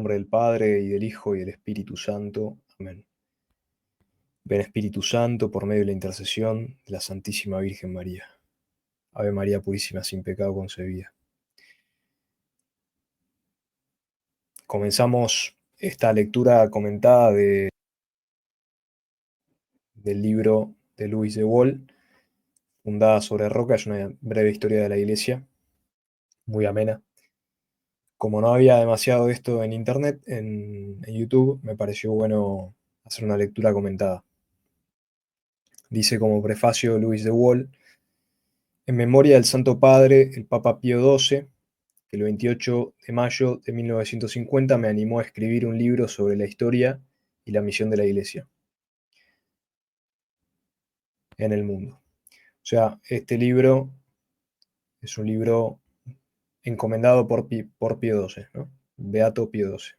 nombre del Padre, y del Hijo, y del Espíritu Santo. Amén. Ven Espíritu Santo, por medio de la intercesión de la Santísima Virgen María. Ave María Purísima, sin pecado concebida. Comenzamos esta lectura comentada del libro de Louis de Wohl, Fundada sobre Roca. Es una breve historia de la Iglesia, muy amena. Como no había demasiado de esto en internet, en YouTube, me pareció bueno hacer una lectura comentada. Dice como prefacio Louis de Wohl: en memoria del Santo Padre, el Papa Pío XII, que el 28 de mayo de 1950 me animó a escribir un libro sobre la historia y la misión de la Iglesia en el mundo. O sea, este libro es un libro encomendado por Pío XII, ¿no? Beato Pío XII.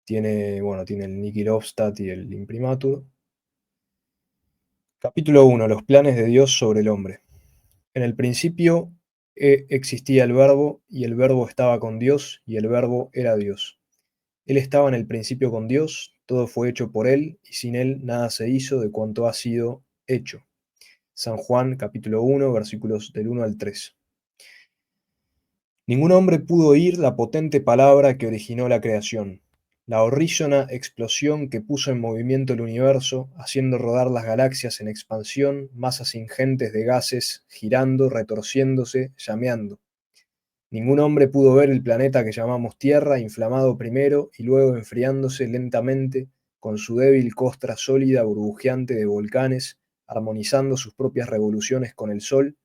Tiene el Nihil Obstat y el Imprimatur. Capítulo 1. Los planes de Dios sobre el hombre. En el principio existía el Verbo, y el Verbo estaba con Dios, y el Verbo era Dios. Él estaba en el principio con Dios, todo fue hecho por Él, y sin Él nada se hizo de cuanto ha sido hecho. San Juan capítulo 1, versículos del 1 al 3. Ningún hombre pudo oír la potente palabra que originó la creación, la horrísona explosión que puso en movimiento el universo, haciendo rodar las galaxias en expansión, masas ingentes de gases, girando, retorciéndose, llameando. Ningún hombre pudo ver el planeta que llamamos Tierra, inflamado primero y luego enfriándose lentamente, con su débil costra sólida burbujeante de volcanes, armonizando sus propias revoluciones con el Sol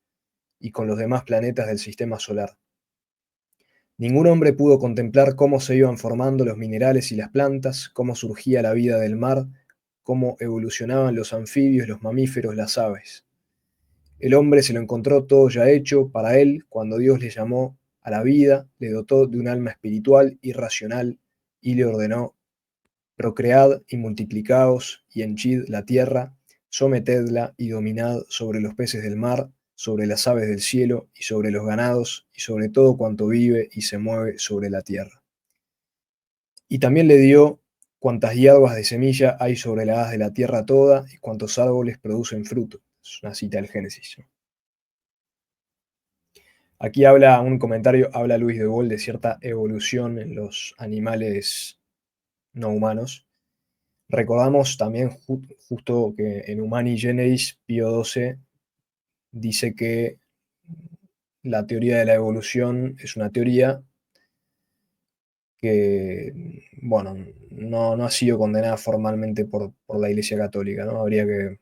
y con los demás planetas del sistema solar. Ningún hombre pudo contemplar cómo se iban formando los minerales y las plantas, cómo surgía la vida del mar, cómo evolucionaban los anfibios, los mamíferos, las aves. El hombre se lo encontró todo ya hecho para él cuando Dios le llamó a la vida, le dotó de un alma espiritual y racional y le ordenó: procread y multiplicaos y henchid la tierra, sometedla y dominad sobre los peces del mar, sobre las aves del cielo y sobre los ganados y sobre todo cuanto vive y se mueve sobre la tierra. Y también le dio cuantas hierbas de semilla hay sobre la haz de la tierra toda y cuantos árboles producen fruto. Es una cita del Génesis, ¿no? Aquí habla Louis de Wohl de cierta evolución en los animales no humanos. Recordamos también justo que en Humani Generis Pío XII dice que la teoría de la evolución es una teoría que, no ha sido condenada formalmente por la Iglesia Católica, ¿no? Habría que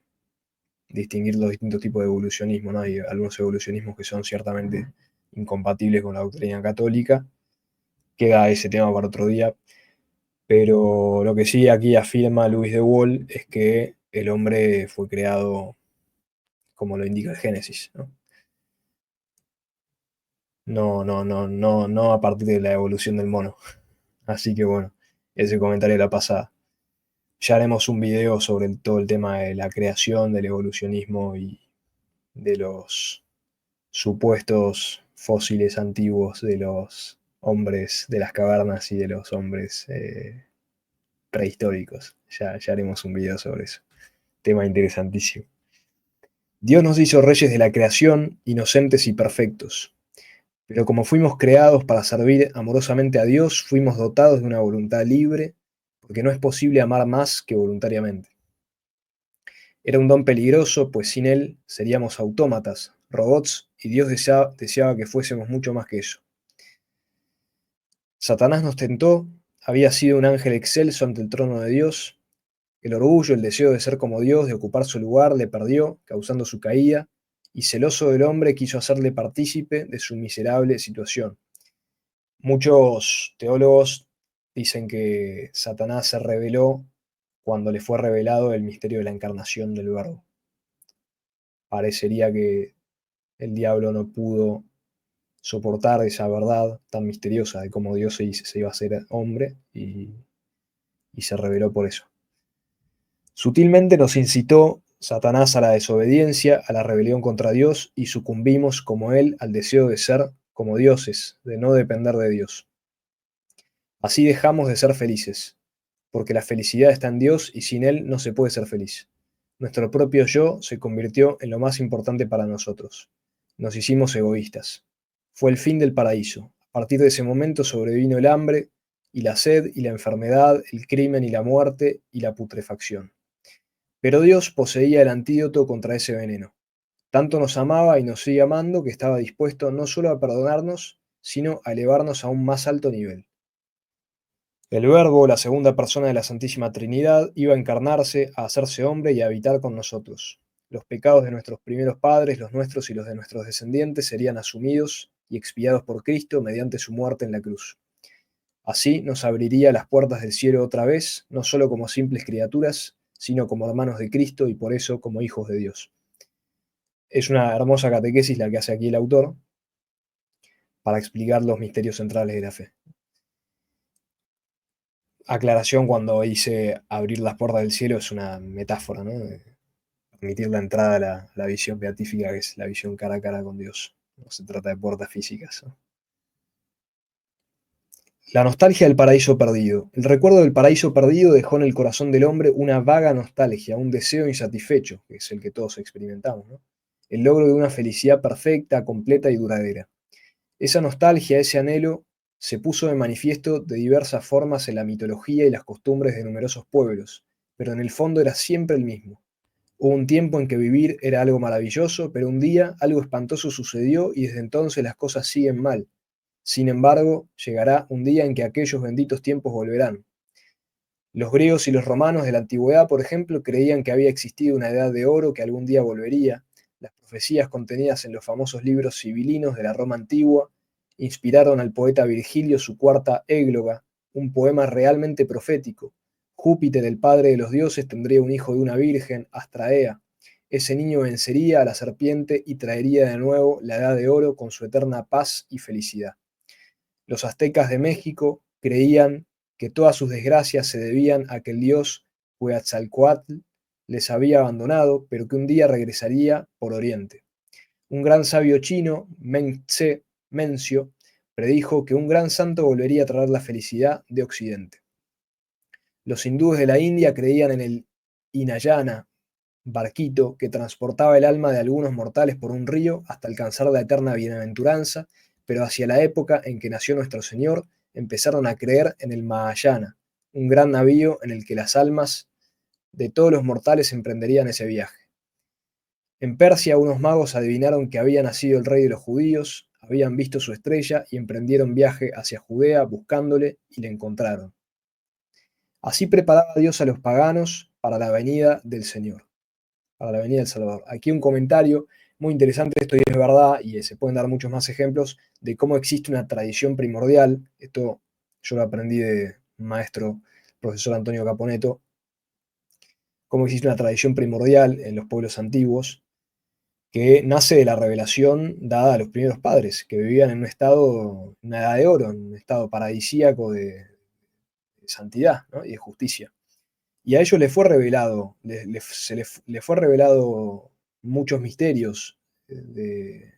distinguir los distintos tipos de evolucionismo, ¿no? Hay algunos evolucionismos que son ciertamente incompatibles con la doctrina católica. Queda ese tema para otro día. Pero lo que sí aquí afirma Louis de Wohl es que el hombre fue creado como lo indica el Génesis, ¿no? No a partir de la evolución del mono. Así que bueno, ese comentario de la pasada. Ya haremos un video sobre todo el tema de la creación, del evolucionismo y de los supuestos fósiles antiguos de los hombres de las cavernas y de los hombres prehistóricos. Ya haremos un video sobre eso. Tema interesantísimo. Dios nos hizo reyes de la creación, inocentes y perfectos. Pero como fuimos creados para servir amorosamente a Dios, fuimos dotados de una voluntad libre, porque no es posible amar más que voluntariamente. Era un don peligroso, pues sin él seríamos autómatas, robots, y Dios deseaba que fuésemos mucho más que eso. Satanás nos tentó, había sido un ángel excelso ante el trono de Dios. El orgullo, el deseo de ser como Dios, de ocupar su lugar, le perdió, causando su caída, y celoso del hombre quiso hacerle partícipe de su miserable situación. Muchos teólogos dicen que Satanás se rebeló cuando le fue revelado el misterio de la encarnación del Verbo. Parecería que el diablo no pudo soportar esa verdad tan misteriosa de cómo Dios se iba a hacer hombre y se rebeló por eso. Sutilmente nos incitó Satanás a la desobediencia, a la rebelión contra Dios, y sucumbimos como él al deseo de ser como dioses, de no depender de Dios. Así dejamos de ser felices, porque la felicidad está en Dios y sin Él no se puede ser feliz. Nuestro propio yo se convirtió en lo más importante para nosotros. Nos hicimos egoístas. Fue el fin del paraíso. A partir de ese momento sobrevino el hambre y la sed y la enfermedad, el crimen y la muerte y la putrefacción. Pero Dios poseía el antídoto contra ese veneno. Tanto nos amaba y nos sigue amando que estaba dispuesto no solo a perdonarnos, sino a elevarnos a un más alto nivel. El Verbo, la segunda persona de la Santísima Trinidad, iba a encarnarse, a hacerse hombre y a habitar con nosotros. Los pecados de nuestros primeros padres, los nuestros y los de nuestros descendientes serían asumidos y expiados por Cristo mediante su muerte en la cruz. Así nos abriría las puertas del cielo otra vez, no solo como simples criaturas, sino como hermanos de Cristo y por eso como hijos de Dios. Es una hermosa catequesis la que hace aquí el autor para explicar los misterios centrales de la fe. Aclaración, cuando dice abrir las puertas del cielo es una metáfora, ¿no? Permitir la entrada a la visión beatífica, que es la visión cara a cara con Dios. No se trata de puertas físicas, ¿no? La nostalgia del paraíso perdido. El recuerdo del paraíso perdido dejó en el corazón del hombre una vaga nostalgia, un deseo insatisfecho, que es el que todos experimentamos, ¿no? El logro de una felicidad perfecta, completa y duradera. Esa nostalgia, ese anhelo, se puso de manifiesto de diversas formas en la mitología y las costumbres de numerosos pueblos, pero en el fondo era siempre el mismo. Hubo un tiempo en que vivir era algo maravilloso, pero un día algo espantoso sucedió y desde entonces las cosas siguen mal. Sin embargo, llegará un día en que aquellos benditos tiempos volverán. Los griegos y los romanos de la antigüedad, por ejemplo, creían que había existido una edad de oro que algún día volvería. Las profecías contenidas en los famosos libros sibilinos de la Roma antigua inspiraron al poeta Virgilio su cuarta égloga, un poema realmente profético. Júpiter, el padre de los dioses, tendría un hijo de una virgen, Astraea. Ese niño vencería a la serpiente y traería de nuevo la edad de oro con su eterna paz y felicidad. Los aztecas de México creían que todas sus desgracias se debían a que el dios Huetzalcoatl les había abandonado, pero que un día regresaría por Oriente. Un gran sabio chino, Mengtse Mencio, predijo que un gran santo volvería a traer la felicidad de Occidente. Los hindúes de la India creían en el Hinayana, barquito que transportaba el alma de algunos mortales por un río hasta alcanzar la eterna bienaventuranza, pero hacia la época en que nació nuestro Señor, empezaron a creer en el Mahayana, un gran navío en el que las almas de todos los mortales emprenderían ese viaje. En Persia, unos magos adivinaron que había nacido el rey de los judíos, habían visto su estrella y emprendieron viaje hacia Judea buscándole y le encontraron. Así preparaba Dios a los paganos para la venida del Señor, para la venida del Salvador. Aquí un comentario muy interesante, esto es verdad, y se pueden dar muchos más ejemplos de cómo existe una tradición primordial. Esto yo lo aprendí de un maestro, profesor Antonio Caponeto, cómo existe una tradición primordial en los pueblos antiguos que nace de la revelación dada a los primeros padres, que vivían en un estado, una edad de oro, en un estado paradisíaco de santidad, ¿no? Y de justicia. Y a ellos les fue revelado, les fue revelado muchos misterios de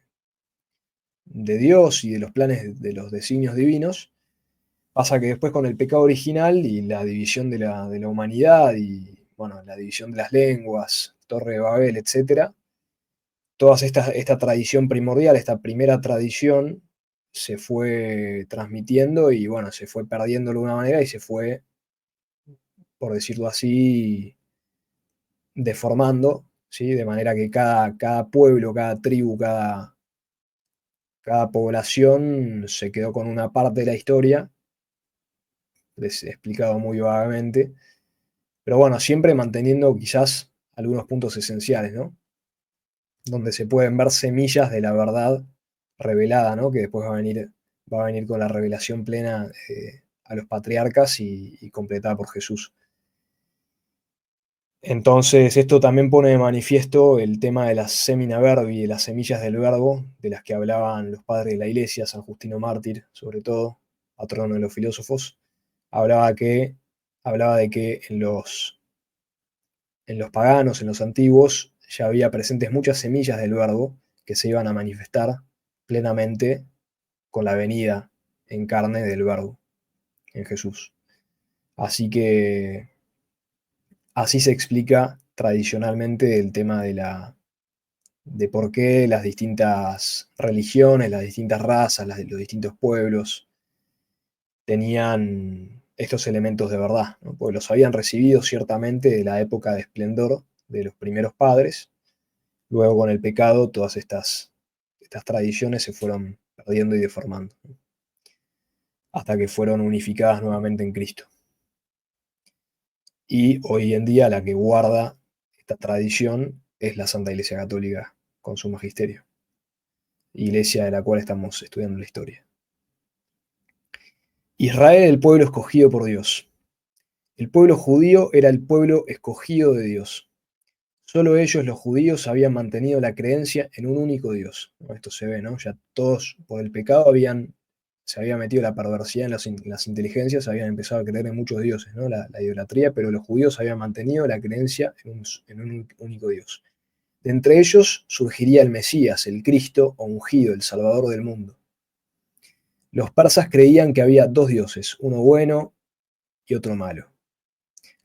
Dios y de los planes de los designios divinos. Pasa que después con el pecado original y la división de la humanidad y bueno, la división de las lenguas, Torre de Babel, etcétera, toda esta tradición primordial, esta primera tradición, se fue transmitiendo y bueno, se fue perdiendo de alguna manera y se fue, por decirlo así, deformando, ¿sí? De manera que cada pueblo, cada tribu, cada población se quedó con una parte de la historia, les he explicado muy vagamente, pero bueno, siempre manteniendo quizás algunos puntos esenciales, ¿no? Donde se pueden ver semillas de la verdad revelada, ¿no? Que después va a venir con la revelación plena a los patriarcas y completada por Jesús. Entonces, esto también pone de manifiesto el tema de las semina verbi, de las semillas del verbo, de las que hablaban los padres de la iglesia, San Justino Mártir, sobre todo, patrono de los filósofos, hablaba, hablaba de que en los paganos, en los antiguos, ya había presentes muchas semillas del verbo que se iban a manifestar plenamente con la venida en carne del verbo. en Jesús. Así que así se explica tradicionalmente el tema de por qué las distintas religiones, las distintas razas, los distintos pueblos tenían estos elementos de verdad, ¿no? Porque los habían recibido ciertamente de la época de esplendor de los primeros padres. Luego con el pecado todas estas tradiciones se fueron perdiendo y deformando, ¿no? Hasta que fueron unificadas nuevamente en Cristo. Y hoy en día la que guarda esta tradición es la Santa Iglesia Católica con su magisterio, iglesia de la cual estamos estudiando la historia. Israel, el pueblo escogido por Dios. El pueblo judío era el pueblo escogido de Dios. Solo ellos, los judíos, habían mantenido la creencia en un único Dios. Esto se ve, ¿no? Ya todos por el pecado se había metido la perversidad en las inteligencias, habían empezado a creer en muchos dioses, ¿no? La idolatría, pero los judíos habían mantenido la creencia en un único Dios. De entre ellos surgiría el Mesías, el Cristo o ungido, el Salvador del mundo. Los persas creían que había dos dioses, uno bueno y otro malo.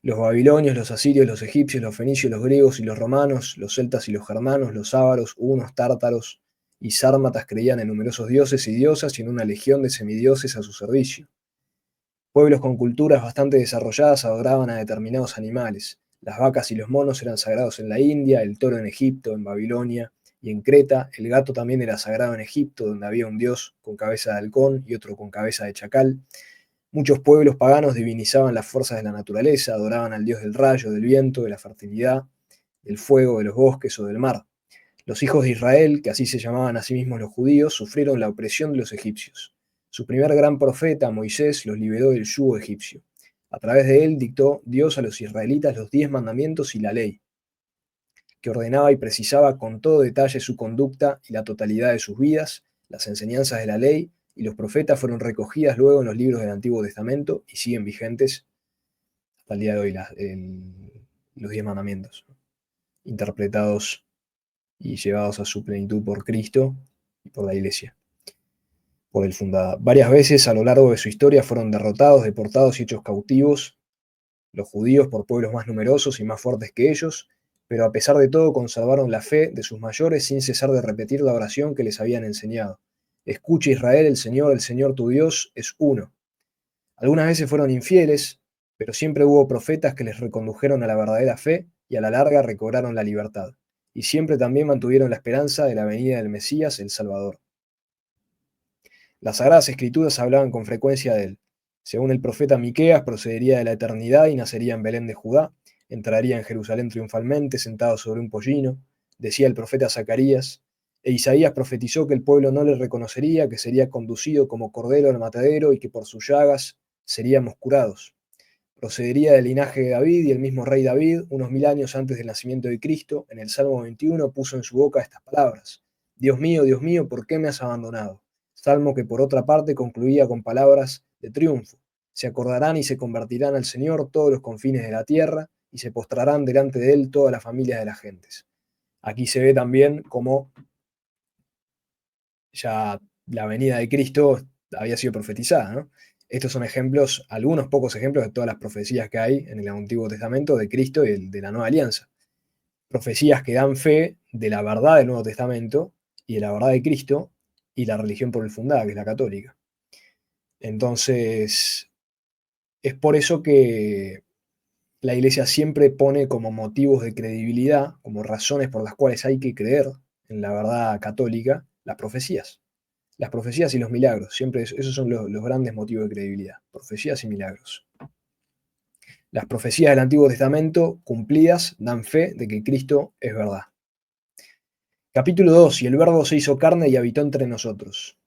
Los babilonios, los asirios, los egipcios, los fenicios, los griegos y los romanos, los celtas y los germanos, los ávaros, hunos, tártaros y sármatas creían en numerosos dioses y diosas y en una legión de semidioses a su servicio. Pueblos con culturas bastante desarrolladas adoraban a determinados animales. Las vacas y los monos eran sagrados en la India, el toro en Egipto, en Babilonia y en Creta. El gato también era sagrado en Egipto, donde había un dios con cabeza de halcón y otro con cabeza de chacal. Muchos pueblos paganos divinizaban las fuerzas de la naturaleza, adoraban al dios del rayo, del viento, de la fertilidad, del fuego, de los bosques o del mar. Los hijos de Israel, que así se llamaban a sí mismos los judíos, sufrieron la opresión de los egipcios. Su primer gran profeta, Moisés, los liberó del yugo egipcio. A través de él dictó Dios a los israelitas los 10 mandamientos y la ley, que ordenaba y precisaba con todo detalle su conducta y la totalidad de sus vidas. Las enseñanzas de la ley y los profetas fueron recogidas luego en los libros del Antiguo Testamento y siguen vigentes hasta el día de hoy los 10 mandamientos, interpretados y llevados a su plenitud por Cristo y por la Iglesia, por él fundada. Varias veces a lo largo de su historia fueron derrotados, deportados y hechos cautivos los judíos por pueblos más numerosos y más fuertes que ellos, pero a pesar de todo conservaron la fe de sus mayores sin cesar de repetir la oración que les habían enseñado. Escucha Israel, el Señor tu Dios es uno. Algunas veces fueron infieles, pero siempre hubo profetas que les recondujeron a la verdadera fe y a la larga recobraron la libertad. Y siempre también mantuvieron la esperanza de la venida del Mesías, el Salvador. Las Sagradas Escrituras hablaban con frecuencia de él. Según el profeta Miqueas, procedería de la eternidad y nacería en Belén de Judá, entraría en Jerusalén triunfalmente, sentado sobre un pollino, decía el profeta Zacarías, e Isaías profetizó que el pueblo no le reconocería, que sería conducido como cordero al matadero y que por sus llagas seríamos curados. Procedería del linaje de David y el mismo rey David, unos 1000 años antes del nacimiento de Cristo, en el Salmo 21 puso en su boca estas palabras: Dios mío, ¿por qué me has abandonado? Salmo que por otra parte concluía con palabras de triunfo. Se acordarán y se convertirán al Señor todos los confines de la tierra y se postrarán delante de Él todas las familias de las gentes. Aquí se ve también cómo ya la venida de Cristo había sido profetizada, ¿no? Estos son ejemplos, algunos pocos ejemplos de todas las profecías que hay en el Antiguo Testamento de Cristo y de la Nueva Alianza. Profecías que dan fe de la verdad del Nuevo Testamento y de la verdad de Cristo y la religión por él fundada, que es la católica. Entonces, es por eso que la Iglesia siempre pone como motivos de credibilidad, como razones por las cuales hay que creer en la verdad católica, las profecías. Las profecías y los milagros, siempre esos son los grandes motivos de credibilidad, profecías y milagros. Las profecías del Antiguo Testamento cumplidas dan fe de que Cristo es verdad. Capítulo 2. Y el Verbo se hizo carne y habitó entre nosotros.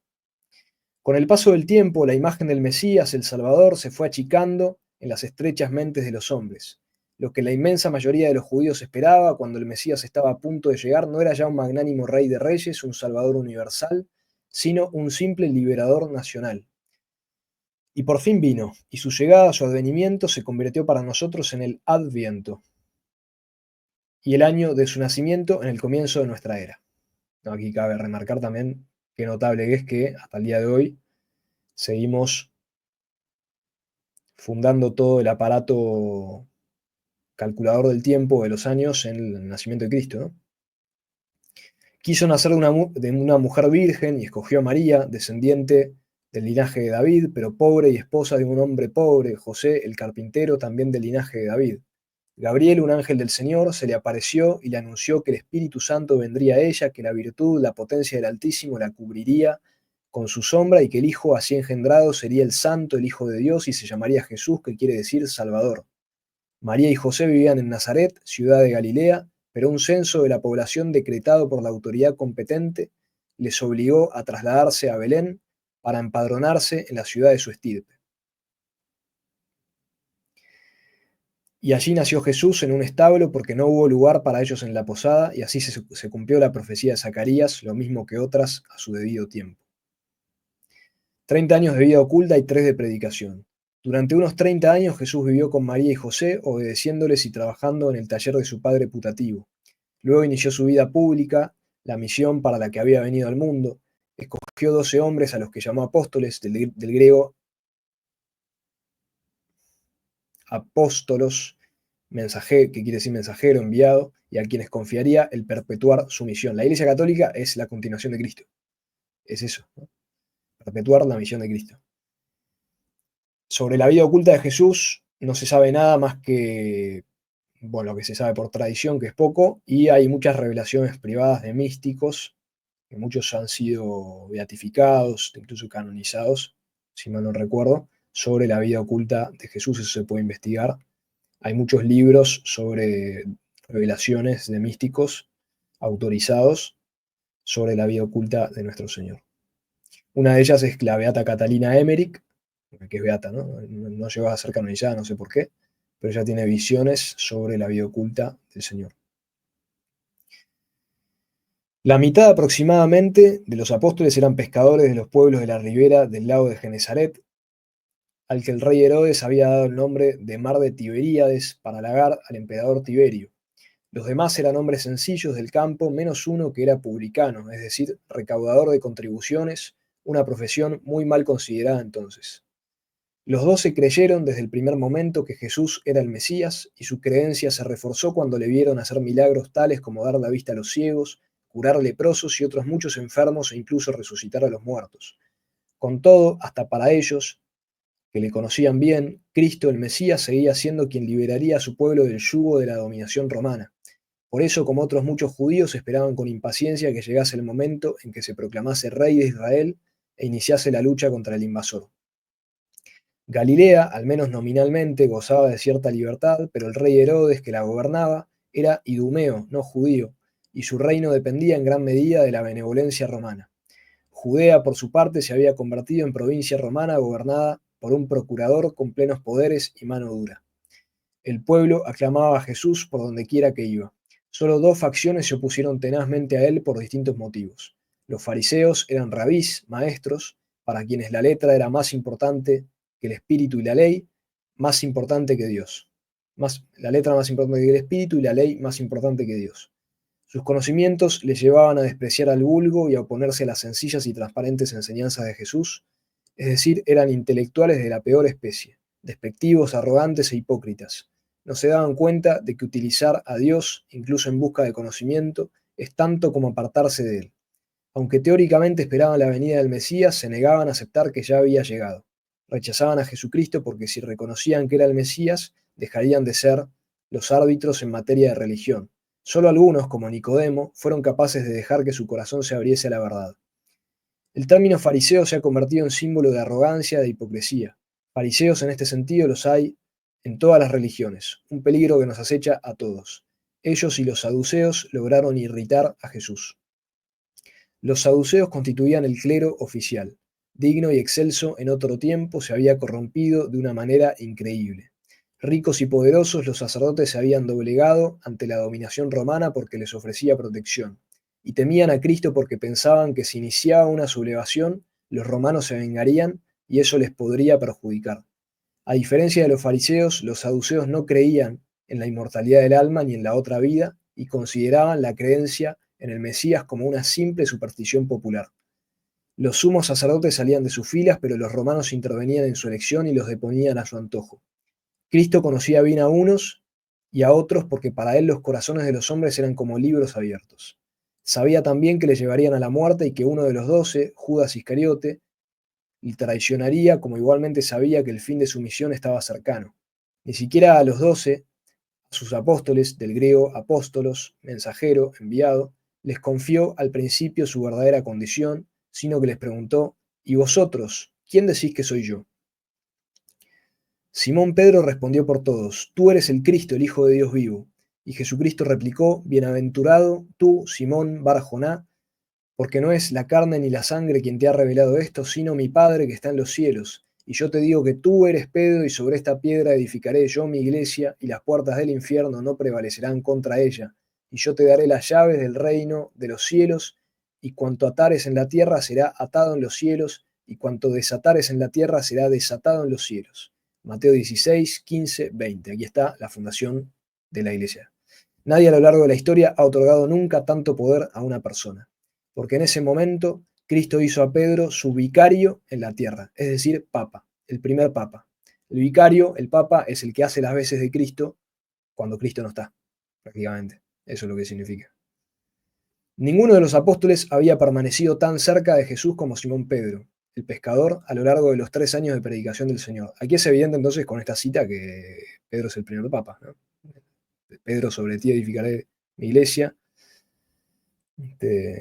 Con el paso del tiempo, la imagen del Mesías, el Salvador, se fue achicando en las estrechas mentes de los hombres. Lo que la inmensa mayoría de los judíos esperaba cuando el Mesías estaba a punto de llegar no era ya un magnánimo rey de reyes, un salvador universal, sino un simple liberador nacional. Y por fin vino, y su llegada, su advenimiento, se convirtió para nosotros en el Adviento, y el año de su nacimiento en el comienzo de nuestra era. Aquí cabe remarcar también qué notable es que hasta el día de hoy seguimos fundando todo el aparato calculador del tiempo de los años en el nacimiento de Cristo, ¿no? Quiso nacer de una mujer virgen y escogió a María, descendiente del linaje de David, pero pobre y esposa de un hombre pobre, José el carpintero, también del linaje de David. Gabriel, un ángel del Señor, se le apareció y le anunció que el Espíritu Santo vendría a ella, que la virtud, la potencia del Altísimo la cubriría con su sombra y que el Hijo así engendrado sería el Santo, el Hijo de Dios, y se llamaría Jesús, que quiere decir Salvador. María y José vivían en Nazaret, ciudad de Galilea, pero un censo de la población decretado por la autoridad competente les obligó a trasladarse a Belén para empadronarse en la ciudad de su estirpe. Y allí nació Jesús en un establo porque no hubo lugar para ellos en la posada, y así se cumplió la profecía de Zacarías, lo mismo que otras a su debido tiempo. 30 años de vida oculta y 3 de predicación. Durante unos 30 años Jesús vivió con María y José, obedeciéndoles y trabajando en el taller de su padre putativo. Luego inició su vida pública, la misión para la que había venido al mundo. Escogió 12 hombres a los que llamó apóstoles, del griego apóstolos, que quiere decir mensajero, enviado, y a quienes confiaría el perpetuar su misión. La Iglesia Católica es la continuación de Cristo. Es eso, ¿no? Perpetuar la misión de Cristo. Sobre la vida oculta de Jesús no se sabe nada más que, bueno, lo que se sabe por tradición, que es poco, y hay muchas revelaciones privadas de místicos, que muchos han sido beatificados, incluso canonizados, si mal no recuerdo, sobre la vida oculta de Jesús. Eso se puede investigar. Hay muchos libros sobre revelaciones de místicos autorizados sobre la vida oculta de nuestro Señor. Una de ellas es la beata Catalina Emmerich, que es beata, ¿no? No llegó a ser canonizada, no sé por qué, pero ella tiene visiones sobre la vida oculta del Señor. La mitad aproximadamente de los apóstoles eran pescadores de los pueblos de la ribera del lago de Genesaret, al que el rey Herodes había dado el nombre de Mar de Tiberíades para halagar al emperador Tiberio. Los demás eran hombres sencillos del campo, menos uno que era publicano, es decir, recaudador de contribuciones, una profesión muy mal considerada entonces. Los 12 creyeron desde el primer momento que Jesús era el Mesías, y su creencia se reforzó cuando le vieron hacer milagros tales como dar la vista a los ciegos, curar leprosos y otros muchos enfermos e incluso resucitar a los muertos. Con todo, hasta para ellos, que le conocían bien, Cristo el Mesías seguía siendo quien liberaría a su pueblo del yugo de la dominación romana. Por eso, como otros muchos judíos, esperaban con impaciencia que llegase el momento en que se proclamase rey de Israel e iniciase la lucha contra el invasor. Galilea, al menos nominalmente, gozaba de cierta libertad, pero el rey Herodes, que la gobernaba, era idumeo, no judío, y su reino dependía en gran medida de la benevolencia romana. Judea, por su parte, se había convertido en provincia romana gobernada por un procurador con plenos poderes y mano dura. El pueblo aclamaba a Jesús por donde quiera que iba. Solo 2 facciones se opusieron tenazmente a él por distintos motivos. Los fariseos eran rabís, maestros, para quienes la letra era más importante que el espíritu y la ley, más importante que Dios. La letra más importante que el espíritu y la ley más importante que Dios. Sus conocimientos les llevaban a despreciar al vulgo y a oponerse a las sencillas y transparentes enseñanzas de Jesús, es decir, eran intelectuales de la peor especie, despectivos, arrogantes e hipócritas. No se daban cuenta de que utilizar a Dios, incluso en busca de conocimiento, es tanto como apartarse de él. Aunque teóricamente esperaban la venida del Mesías, se negaban a aceptar que ya había llegado. Rechazaban a Jesucristo porque si reconocían que era el Mesías, dejarían de ser los árbitros en materia de religión. Solo algunos, como Nicodemo, fueron capaces de dejar que su corazón se abriese a la verdad. El término fariseo se ha convertido en símbolo de arrogancia e de hipocresía. Fariseos en este sentido los hay en todas las religiones, un peligro que nos acecha a todos. Ellos y los saduceos lograron irritar a Jesús. Los saduceos constituían el clero oficial. Digno y excelso en otro tiempo, se había corrompido de una manera increíble. Ricos y poderosos, los sacerdotes se habían doblegado ante la dominación romana porque les ofrecía protección, y temían a Cristo porque pensaban que si iniciaba una sublevación, los romanos se vengarían y eso les podría perjudicar. A diferencia de los fariseos, los saduceos no creían en la inmortalidad del alma ni en la otra vida y consideraban la creencia en el Mesías como una simple superstición popular. Los sumos sacerdotes salían de sus filas, pero los romanos intervenían en su elección y los deponían a su antojo. Cristo conocía bien a unos y a otros porque para él los corazones de los hombres eran como libros abiertos. Sabía también que le llevarían a la muerte y que uno de los 12, Judas Iscariote, le traicionaría, como igualmente sabía que el fin de su misión estaba cercano. Ni siquiera a los 12, a sus apóstoles, del griego apóstolos, mensajero, enviado, les confió al principio su verdadera condición, sino que les preguntó: ¿y vosotros, quién decís que soy yo? Simón Pedro respondió por todos: Tú eres el Cristo, el Hijo de Dios vivo. Y Jesucristo replicó: Bienaventurado tú, Simón Bar Joná, porque no es la carne ni la sangre quien te ha revelado esto, sino mi Padre que está en los cielos. Y yo te digo que tú eres Pedro, y sobre esta piedra edificaré yo mi iglesia, y las puertas del infierno no prevalecerán contra ella. Y yo te daré las llaves del reino de los cielos, y cuanto atares en la tierra será atado en los cielos, y cuanto desatares en la tierra será desatado en los cielos. Mateo 16, 15, 20. Aquí está la fundación de la iglesia. Nadie a lo largo de la historia ha otorgado nunca tanto poder a una persona, porque en ese momento Cristo hizo a Pedro su vicario en la tierra, es decir, papa, el primer papa. El vicario, el papa, es el que hace las veces de Cristo cuando Cristo no está, prácticamente. Eso es lo que significa. Ninguno de los apóstoles había permanecido tan cerca de Jesús como Simón Pedro, el pescador, a lo largo de los 3 años de predicación del Señor. Aquí es evidente entonces con esta cita que Pedro es el primer papa, ¿no? Pedro, sobre ti edificaré mi iglesia,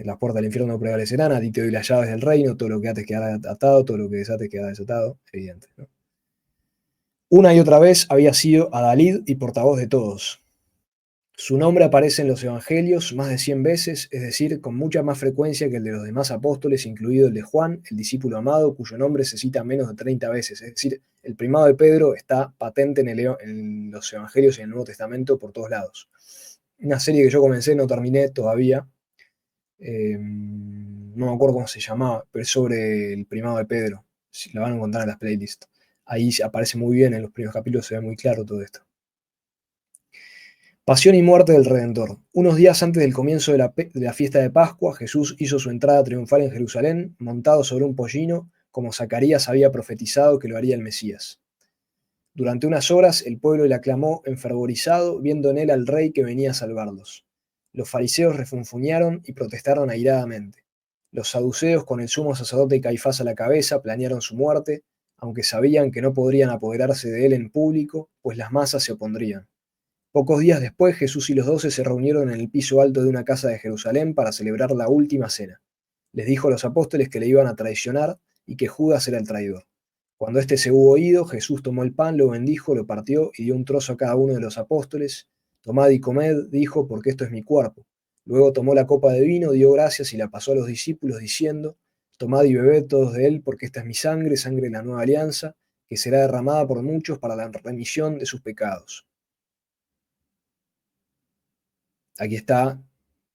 las puertas del infierno no prevalecerán, a ti te doy las llaves del reino, todo lo que ates quedará atado, todo lo que desates quedará desatado, evidente, ¿no? Una y otra vez había sido adalid y portavoz de todos. Su nombre aparece en los evangelios más de 100 veces, es decir, con mucha más frecuencia que el de los demás apóstoles, incluido el de Juan, el discípulo amado, cuyo nombre se cita menos de 30 veces. Es decir, el primado de Pedro está patente en los evangelios y en el Nuevo Testamento por todos lados. Una serie que yo comencé, no terminé todavía, no me acuerdo cómo se llamaba, pero es sobre el primado de Pedro. Si la van a encontrar en las playlists. Ahí aparece muy bien, en los primeros capítulos se ve muy claro todo esto. Pasión y muerte del Redentor. Unos días antes del comienzo de la fiesta de Pascua, Jesús hizo su entrada triunfal en Jerusalén, montado sobre un pollino, como Zacarías había profetizado que lo haría el Mesías. Durante unas horas el pueblo le aclamó enfervorizado, viendo en él al rey que venía a salvarlos. Los fariseos refunfuñaron y protestaron airadamente. Los saduceos, con el sumo sacerdote Caifás a la cabeza, planearon su muerte, aunque sabían que no podrían apoderarse de él en público, pues las masas se opondrían. Pocos días después, Jesús y los 12 se reunieron en el piso alto de una casa de Jerusalén para celebrar la última cena. Les dijo a los apóstoles que le iban a traicionar y que Judas era el traidor. Cuando éste se hubo ido, Jesús tomó el pan, lo bendijo, lo partió y dio un trozo a cada uno de los apóstoles. Tomad y comed, dijo, porque esto es mi cuerpo. Luego tomó la copa de vino, dio gracias y la pasó a los discípulos, diciendo: Tomad y bebed todos de él, porque esta es mi sangre, sangre de la nueva alianza, que será derramada por muchos para la remisión de sus pecados. Aquí está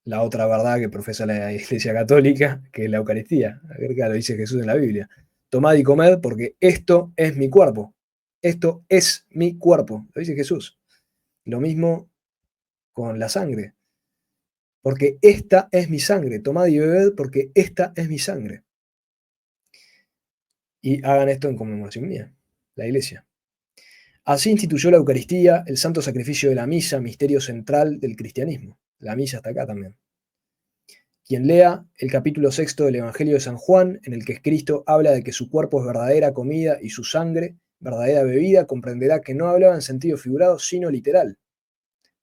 la otra verdad que profesa la Iglesia Católica, que es la Eucaristía. Acá lo dice Jesús en la Biblia. Tomad y comed porque esto es mi cuerpo. Esto es mi cuerpo, lo dice Jesús. Lo mismo con la sangre. Porque esta es mi sangre. Tomad y bebed porque esta es mi sangre. Y hagan esto en conmemoración mía, la Iglesia. Así instituyó la Eucaristía, el santo sacrificio de la misa, misterio central del cristianismo. La misa está acá también. Quien lea el capítulo 6 del Evangelio de San Juan, en el que Cristo habla de que su cuerpo es verdadera comida y su sangre verdadera bebida, comprenderá que no hablaba en sentido figurado, sino literal,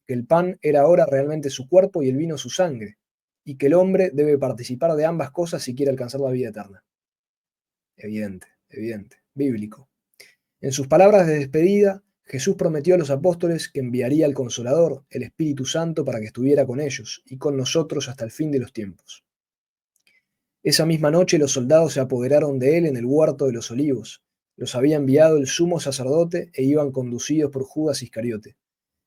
que el pan era ahora realmente su cuerpo y el vino su sangre, y que el hombre debe participar de ambas cosas si quiere alcanzar la vida eterna. Evidente, evidente, bíblico. En sus palabras de despedida, Jesús prometió a los apóstoles que enviaría al Consolador, el Espíritu Santo, para que estuviera con ellos y con nosotros hasta el fin de los tiempos. Esa misma noche los soldados se apoderaron de él en el huerto de los olivos. Los había enviado el sumo sacerdote e iban conducidos por Judas Iscariote.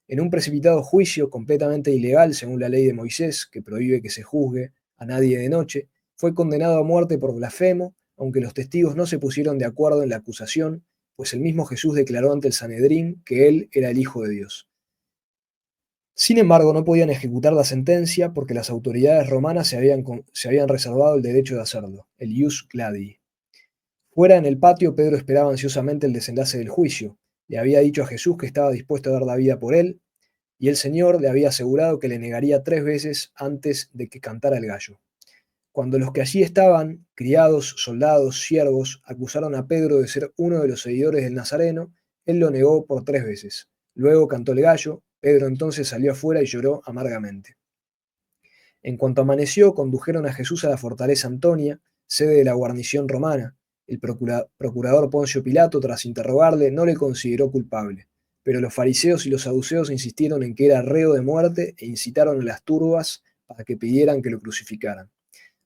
En un precipitado juicio completamente ilegal según la ley de Moisés, que prohíbe que se juzgue a nadie de noche, fue condenado a muerte por blasfemo, aunque los testigos no se pusieron de acuerdo en la acusación, pues el mismo Jesús declaró ante el Sanedrín que él era el Hijo de Dios. Sin embargo, no podían ejecutar la sentencia porque las autoridades romanas se habían reservado el derecho de hacerlo, el ius gladii. Fuera en el patio, Pedro esperaba ansiosamente el desenlace del juicio. Le había dicho a Jesús que estaba dispuesto a dar la vida por él, y el Señor le había asegurado que le negaría 3 veces antes de que cantara el gallo. Cuando los que allí estaban, criados, soldados, siervos, acusaron a Pedro de ser uno de los seguidores del Nazareno, él lo negó por 3 veces. Luego cantó el gallo, Pedro entonces salió afuera y lloró amargamente. En cuanto amaneció, condujeron a Jesús a la fortaleza Antonia, sede de la guarnición romana. El procurador Poncio Pilato, tras interrogarle, no le consideró culpable, pero los fariseos y los saduceos insistieron en que era reo de muerte e incitaron a las turbas para que pidieran que lo crucificaran.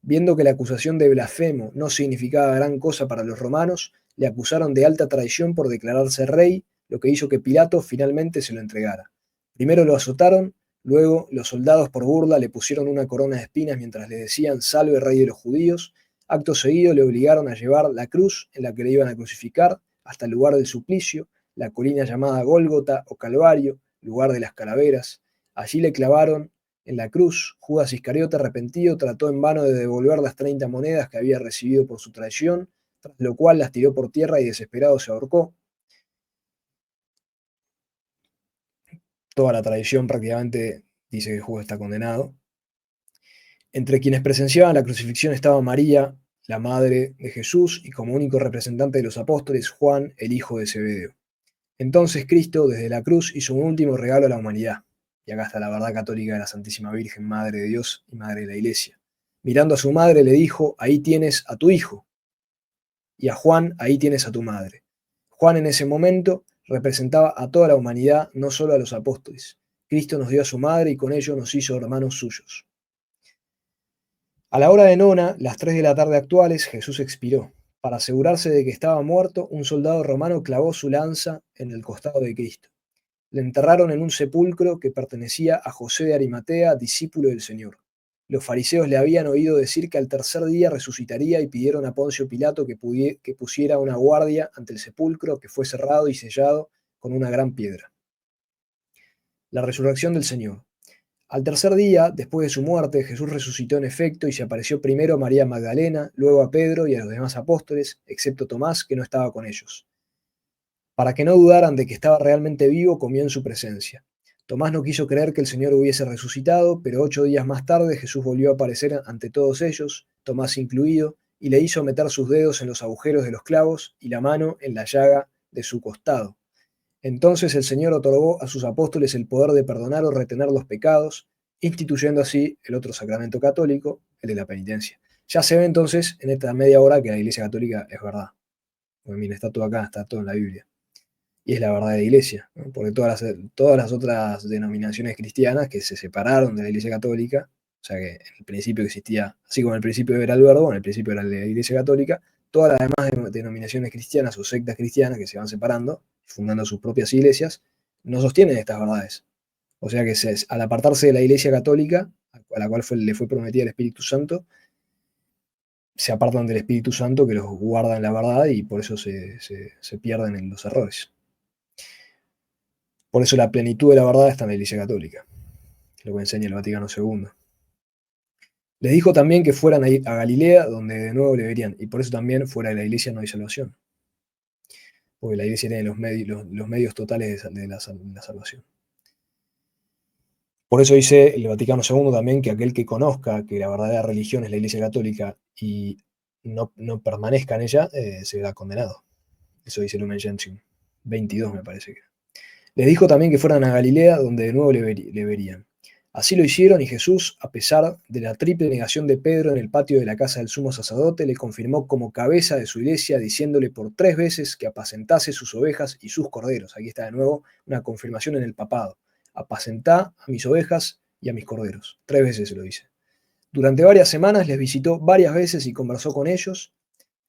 Viendo que la acusación de blasfemo no significaba gran cosa para los romanos, le acusaron de alta traición por declararse rey, lo que hizo que Pilato finalmente se lo entregara. Primero lo azotaron, luego los soldados por burla le pusieron una corona de espinas mientras le decían salve rey de los judíos. Acto seguido le obligaron a llevar la cruz en la que le iban a crucificar hasta el lugar del suplicio, la colina llamada Gólgota o Calvario, lugar de las calaveras. Allí le clavaron en la cruz. Judas Iscariote, arrepentido, trató en vano de devolver las 30 monedas que había recibido por su traición, tras lo cual las tiró por tierra y desesperado se ahorcó. Toda la tradición prácticamente dice que Judas está condenado. Entre quienes presenciaban la crucifixión estaba María, la madre de Jesús, y como único representante de los apóstoles, Juan, el hijo de Zebedeo. Entonces Cristo, desde la cruz, hizo un último regalo a la humanidad. Y acá está la verdad católica de la Santísima Virgen, Madre de Dios y Madre de la Iglesia. Mirando a su madre le dijo, ahí tienes a tu hijo. Y a Juan, ahí tienes a tu madre. Juan en ese momento representaba a toda la humanidad, no solo a los apóstoles. Cristo nos dio a su madre y con ello nos hizo hermanos suyos. A la hora de nona, las 3 de la tarde actuales, Jesús expiró. Para asegurarse de que estaba muerto, un soldado romano clavó su lanza en el costado de Cristo. Le enterraron en un sepulcro que pertenecía a José de Arimatea, discípulo del Señor. Los fariseos le habían oído decir que al tercer día resucitaría y pidieron a Poncio Pilato que pusiera una guardia ante el sepulcro que fue cerrado y sellado con una gran piedra. La resurrección del Señor. Al tercer día, después de su muerte, Jesús resucitó en efecto y se apareció primero a María Magdalena, luego a Pedro y a los demás apóstoles, excepto Tomás, que no estaba con ellos. Para que no dudaran de que estaba realmente vivo, comió en su presencia. Tomás no quiso creer que el Señor hubiese resucitado, pero 8 días más tarde Jesús volvió a aparecer ante todos ellos, Tomás incluido, y le hizo meter sus dedos en los agujeros de los clavos y la mano en la llaga de su costado. Entonces el Señor otorgó a sus apóstoles el poder de perdonar o retener los pecados, instituyendo así el otro sacramento católico, el de la penitencia. Ya se ve entonces en esta media hora que la Iglesia Católica es verdad. Pues mira, está todo acá, está todo en la Biblia. Y es la verdad de la Iglesia, ¿no? Porque todas las otras denominaciones cristianas que se separaron de la Iglesia Católica, o sea que en el principio existía, así como en el principio era el Verbo, en el principio era la Iglesia Católica, todas las demás denominaciones cristianas o sectas cristianas que se van separando, fundando sus propias iglesias, no sostienen estas verdades. O sea que al apartarse de la Iglesia Católica, a la cual le fue prometida el Espíritu Santo, se apartan del Espíritu Santo que los guarda en la verdad y por eso se pierden en los errores. Por eso la plenitud de la verdad está en la Iglesia Católica, lo que enseña el Vaticano II. Les dijo también que fueran a Galilea, donde de nuevo le verían, y por eso también fuera de la Iglesia no hay salvación, porque la Iglesia tiene los medios totales de la salvación. Por eso dice el Vaticano II también que aquel que conozca que la verdadera religión es la Iglesia Católica y no permanezca en ella, se verá condenado. Eso dice Lumen Gentium 22, me parece que. Les dijo también que fueran a Galilea, donde de nuevo le verían. Así lo hicieron y Jesús, a pesar de la triple negación de Pedro en el patio de la casa del sumo sacerdote, le confirmó como cabeza de su iglesia, diciéndole por 3 veces que apacentase sus ovejas y sus corderos. Aquí está de nuevo una confirmación en el papado. Apacentá a mis ovejas y a mis corderos. 3 veces se lo dice. Durante varias semanas les visitó varias veces y conversó con ellos,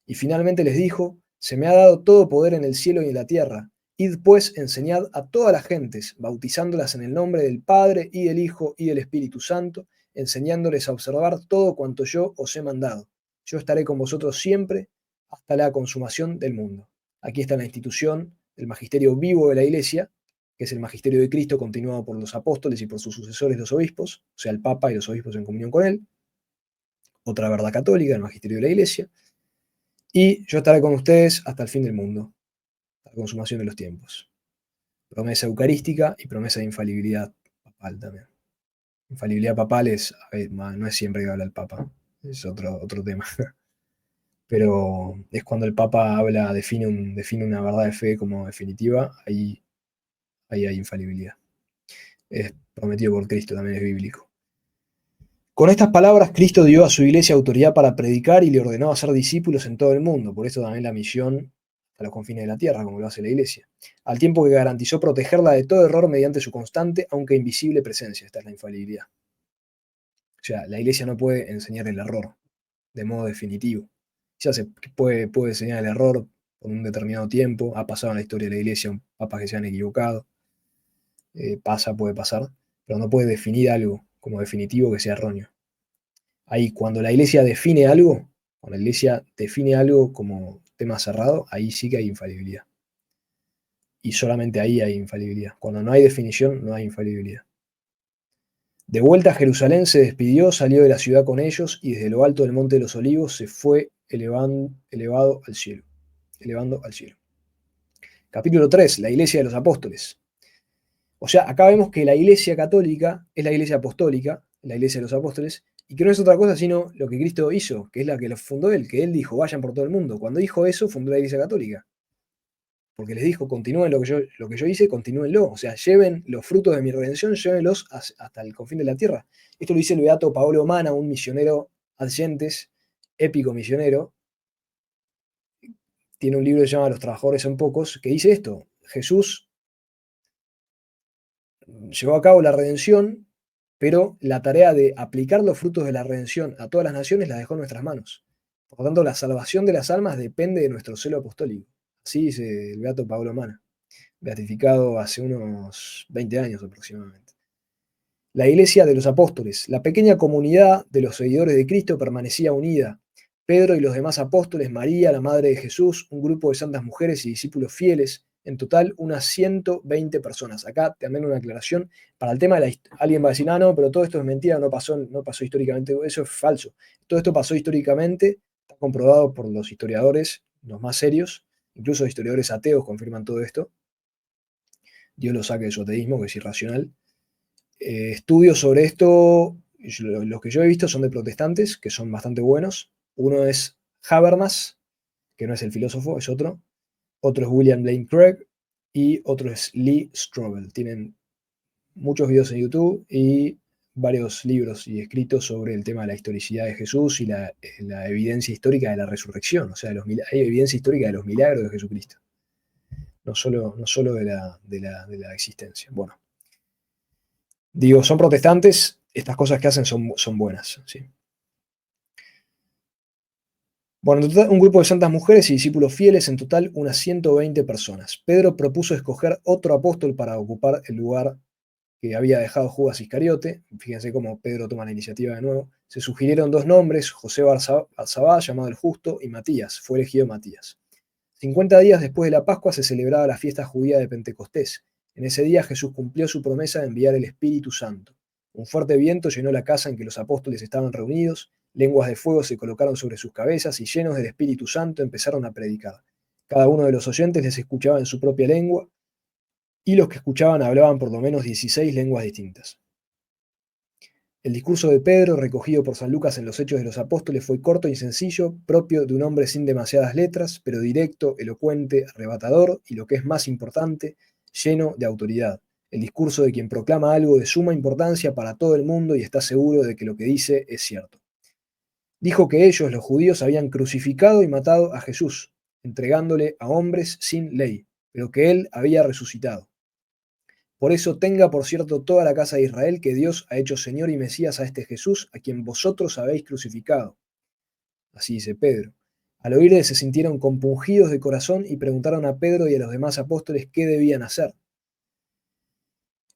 y finalmente les dijo, se me ha dado todo poder en el cielo y en la tierra. Id pues, enseñad a todas las gentes, bautizándolas en el nombre del Padre, y del Hijo, y del Espíritu Santo, enseñándoles a observar todo cuanto yo os he mandado. Yo estaré con vosotros siempre, hasta la consumación del mundo. Aquí está la institución, el magisterio vivo de la Iglesia, que es el magisterio de Cristo continuado por los apóstoles y por sus sucesores los obispos, o sea, el Papa y los obispos en comunión con él. Otra verdad católica, el magisterio de la Iglesia. Y yo estaré con ustedes hasta el fin del mundo, la consumación de los tiempos. Promesa eucarística y promesa de infalibilidad papal también. Infalibilidad papal es, no es siempre que habla el Papa, es otro tema. Pero es cuando el Papa habla, define una verdad de fe como definitiva, ahí hay infalibilidad. Es prometido por Cristo, también es bíblico. Con estas palabras, Cristo dio a su iglesia autoridad para predicar y le ordenó hacer discípulos en todo el mundo. Por eso también la misión a los confines de la tierra, como lo hace la iglesia. Al tiempo que garantizó protegerla de todo error mediante su constante, aunque invisible presencia. Esta es la infalibilidad. O sea, la iglesia no puede enseñar el error de modo definitivo. Ya se puede enseñar el error por un determinado tiempo. Ha pasado en la historia de la iglesia papas que se han equivocado. Puede pasar. Pero no puede definir algo como definitivo que sea erróneo. Ahí, cuando la iglesia define algo, cuando la iglesia define algo como tema cerrado, ahí sí que hay infalibilidad. Y solamente ahí hay infalibilidad. Cuando no hay definición, no hay infalibilidad. De vuelta a Jerusalén se despidió, salió de la ciudad con ellos y desde lo alto del monte de los olivos se fue elevando al cielo. Capítulo 3, la iglesia de los apóstoles. O sea, acá vemos que la iglesia católica es la iglesia apostólica, la iglesia de los apóstoles, y que no es otra cosa sino lo que Cristo hizo, que es la que lo fundó él, que él dijo, vayan por todo el mundo. Cuando dijo eso, fundó la iglesia católica. Porque les dijo, continúen lo que yo hice, continúenlo. O sea, lleven los frutos de mi redención, llévenlos hasta el confín de la tierra. Esto lo dice el beato Paolo Mana, un misionero adyentes, épico misionero. Tiene un libro que se llama Los trabajadores son pocos, que dice esto. Jesús llevó a cabo la redención, pero la tarea de aplicar los frutos de la redención a todas las naciones la dejó en nuestras manos. Por lo tanto, la salvación de las almas depende de nuestro celo apostólico. Así dice el beato Pablo Mana, beatificado hace unos 20 años aproximadamente. La iglesia de los apóstoles, la pequeña comunidad de los seguidores de Cristo permanecía unida. Pedro y los demás apóstoles, María, la madre de Jesús, un grupo de santas mujeres y discípulos fieles, en total unas 120 personas. Acá también una aclaración para el tema de alguien va a decir, no, pero todo esto es mentira, no pasó históricamente, eso es falso. Todo esto pasó históricamente, está comprobado por los historiadores, los más serios, incluso historiadores ateos confirman todo esto. Dios lo saque de su ateísmo, que es irracional. Estudios sobre esto, los que yo he visto son de protestantes, que son bastante buenos. Uno es Habermas, que no es el filósofo, es otro. Otro es William Lane Craig y otro es Lee Strobel. Tienen muchos videos en YouTube y varios libros y escritos sobre el tema de la historicidad de Jesús y la evidencia histórica de la resurrección. O sea, hay evidencia histórica de los milagros de Jesucristo, no solo de la existencia. Bueno, digo, son protestantes, estas cosas que hacen son buenas. ¿Sí? Bueno, en total, un grupo de santas mujeres y discípulos fieles, en total unas 120 personas. Pedro propuso escoger otro apóstol para ocupar el lugar que había dejado Judas Iscariote. Fíjense cómo Pedro toma la iniciativa de nuevo. Se sugirieron dos nombres, José Barzabá, llamado el Justo, y Matías. Fue elegido Matías. 50 días después de la Pascua se celebraba la fiesta judía de Pentecostés. En ese día Jesús cumplió su promesa de enviar el Espíritu Santo. Un fuerte viento llenó la casa en que los apóstoles estaban reunidos, lenguas de fuego se colocaron sobre sus cabezas y llenos del Espíritu Santo empezaron a predicar. Cada uno de los oyentes les escuchaba en su propia lengua y los que escuchaban hablaban por lo menos 16 lenguas distintas. El discurso de Pedro, recogido por San Lucas en los Hechos de los Apóstoles, fue corto y sencillo, propio de un hombre sin demasiadas letras, pero directo, elocuente, arrebatador y, lo que es más importante, lleno de autoridad. El discurso de quien proclama algo de suma importancia para todo el mundo y está seguro de que lo que dice es cierto. Dijo que ellos, los judíos, habían crucificado y matado a Jesús, entregándole a hombres sin ley, pero que él había resucitado. Por eso tenga por cierto toda la casa de Israel que Dios ha hecho Señor y Mesías a este Jesús, a quien vosotros habéis crucificado. Así dice Pedro. Al oírle se sintieron compungidos de corazón y preguntaron a Pedro y a los demás apóstoles qué debían hacer.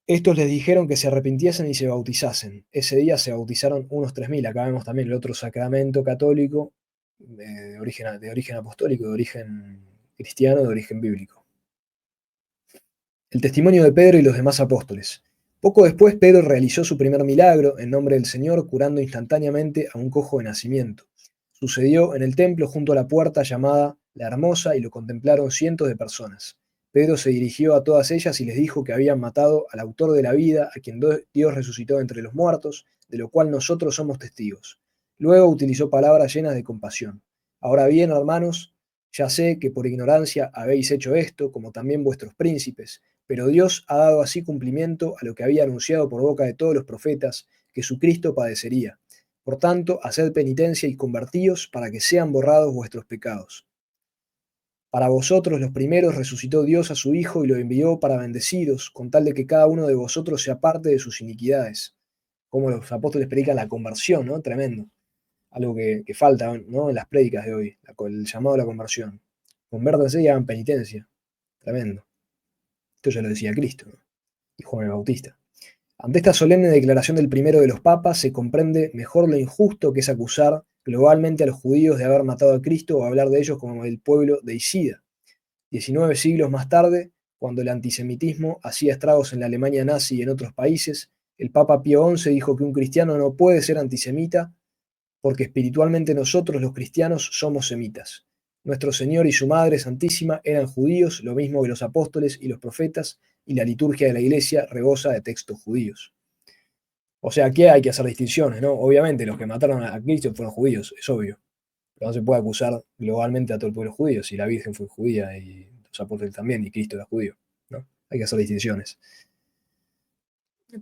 Estos les dijeron que se arrepintiesen y se bautizasen. Ese día se bautizaron unos 3000. Acá vemos también el otro sacramento católico de origen apostólico, de origen cristiano, de origen bíblico. El testimonio de Pedro y los demás apóstoles. Poco después, Pedro realizó su primer milagro en nombre del Señor, curando instantáneamente a un cojo de nacimiento. Sucedió en el templo junto a la puerta llamada La Hermosa y lo contemplaron cientos de personas. Pedro se dirigió a todas ellas y les dijo que habían matado al autor de la vida, a quien Dios resucitó entre los muertos, de lo cual nosotros somos testigos. Luego utilizó palabras llenas de compasión. Ahora bien, hermanos, ya sé que por ignorancia habéis hecho esto, como también vuestros príncipes, pero Dios ha dado así cumplimiento a lo que había anunciado por boca de todos los profetas, que su Cristo padecería. Por tanto, haced penitencia y convertíos para que sean borrados vuestros pecados. Para vosotros los primeros resucitó Dios a su Hijo y lo envió para bendeciros, con tal de que cada uno de vosotros se aparte de sus iniquidades. Como los apóstoles predican la conversión, ¿no? Tremendo. Algo que falta, ¿no? En las prédicas de hoy, el llamado a la conversión. Convértanse y hagan penitencia. Tremendo. Esto ya lo decía Cristo, ¿no? Y Juan el Bautista. Ante esta solemne declaración del primero de los papas, se comprende mejor lo injusto que es acusar globalmente a los judíos de haber matado a Cristo o hablar de ellos como el pueblo deicida. 19 siglos más tarde, cuando el antisemitismo hacía estragos en la Alemania nazi y en otros países, el Papa Pío XI dijo que un cristiano no puede ser antisemita porque espiritualmente nosotros los cristianos somos semitas. Nuestro Señor y su Madre Santísima eran judíos, lo mismo que los apóstoles y los profetas, y la liturgia de la Iglesia rebosa de textos judíos. O sea, aquí hay que hacer distinciones, ¿no? Obviamente los que mataron a Cristo fueron judíos, es obvio. Pero no se puede acusar globalmente a todo el pueblo judío, si la Virgen fue judía y los apóstoles también, y Cristo era judío, ¿no? Hay que hacer distinciones.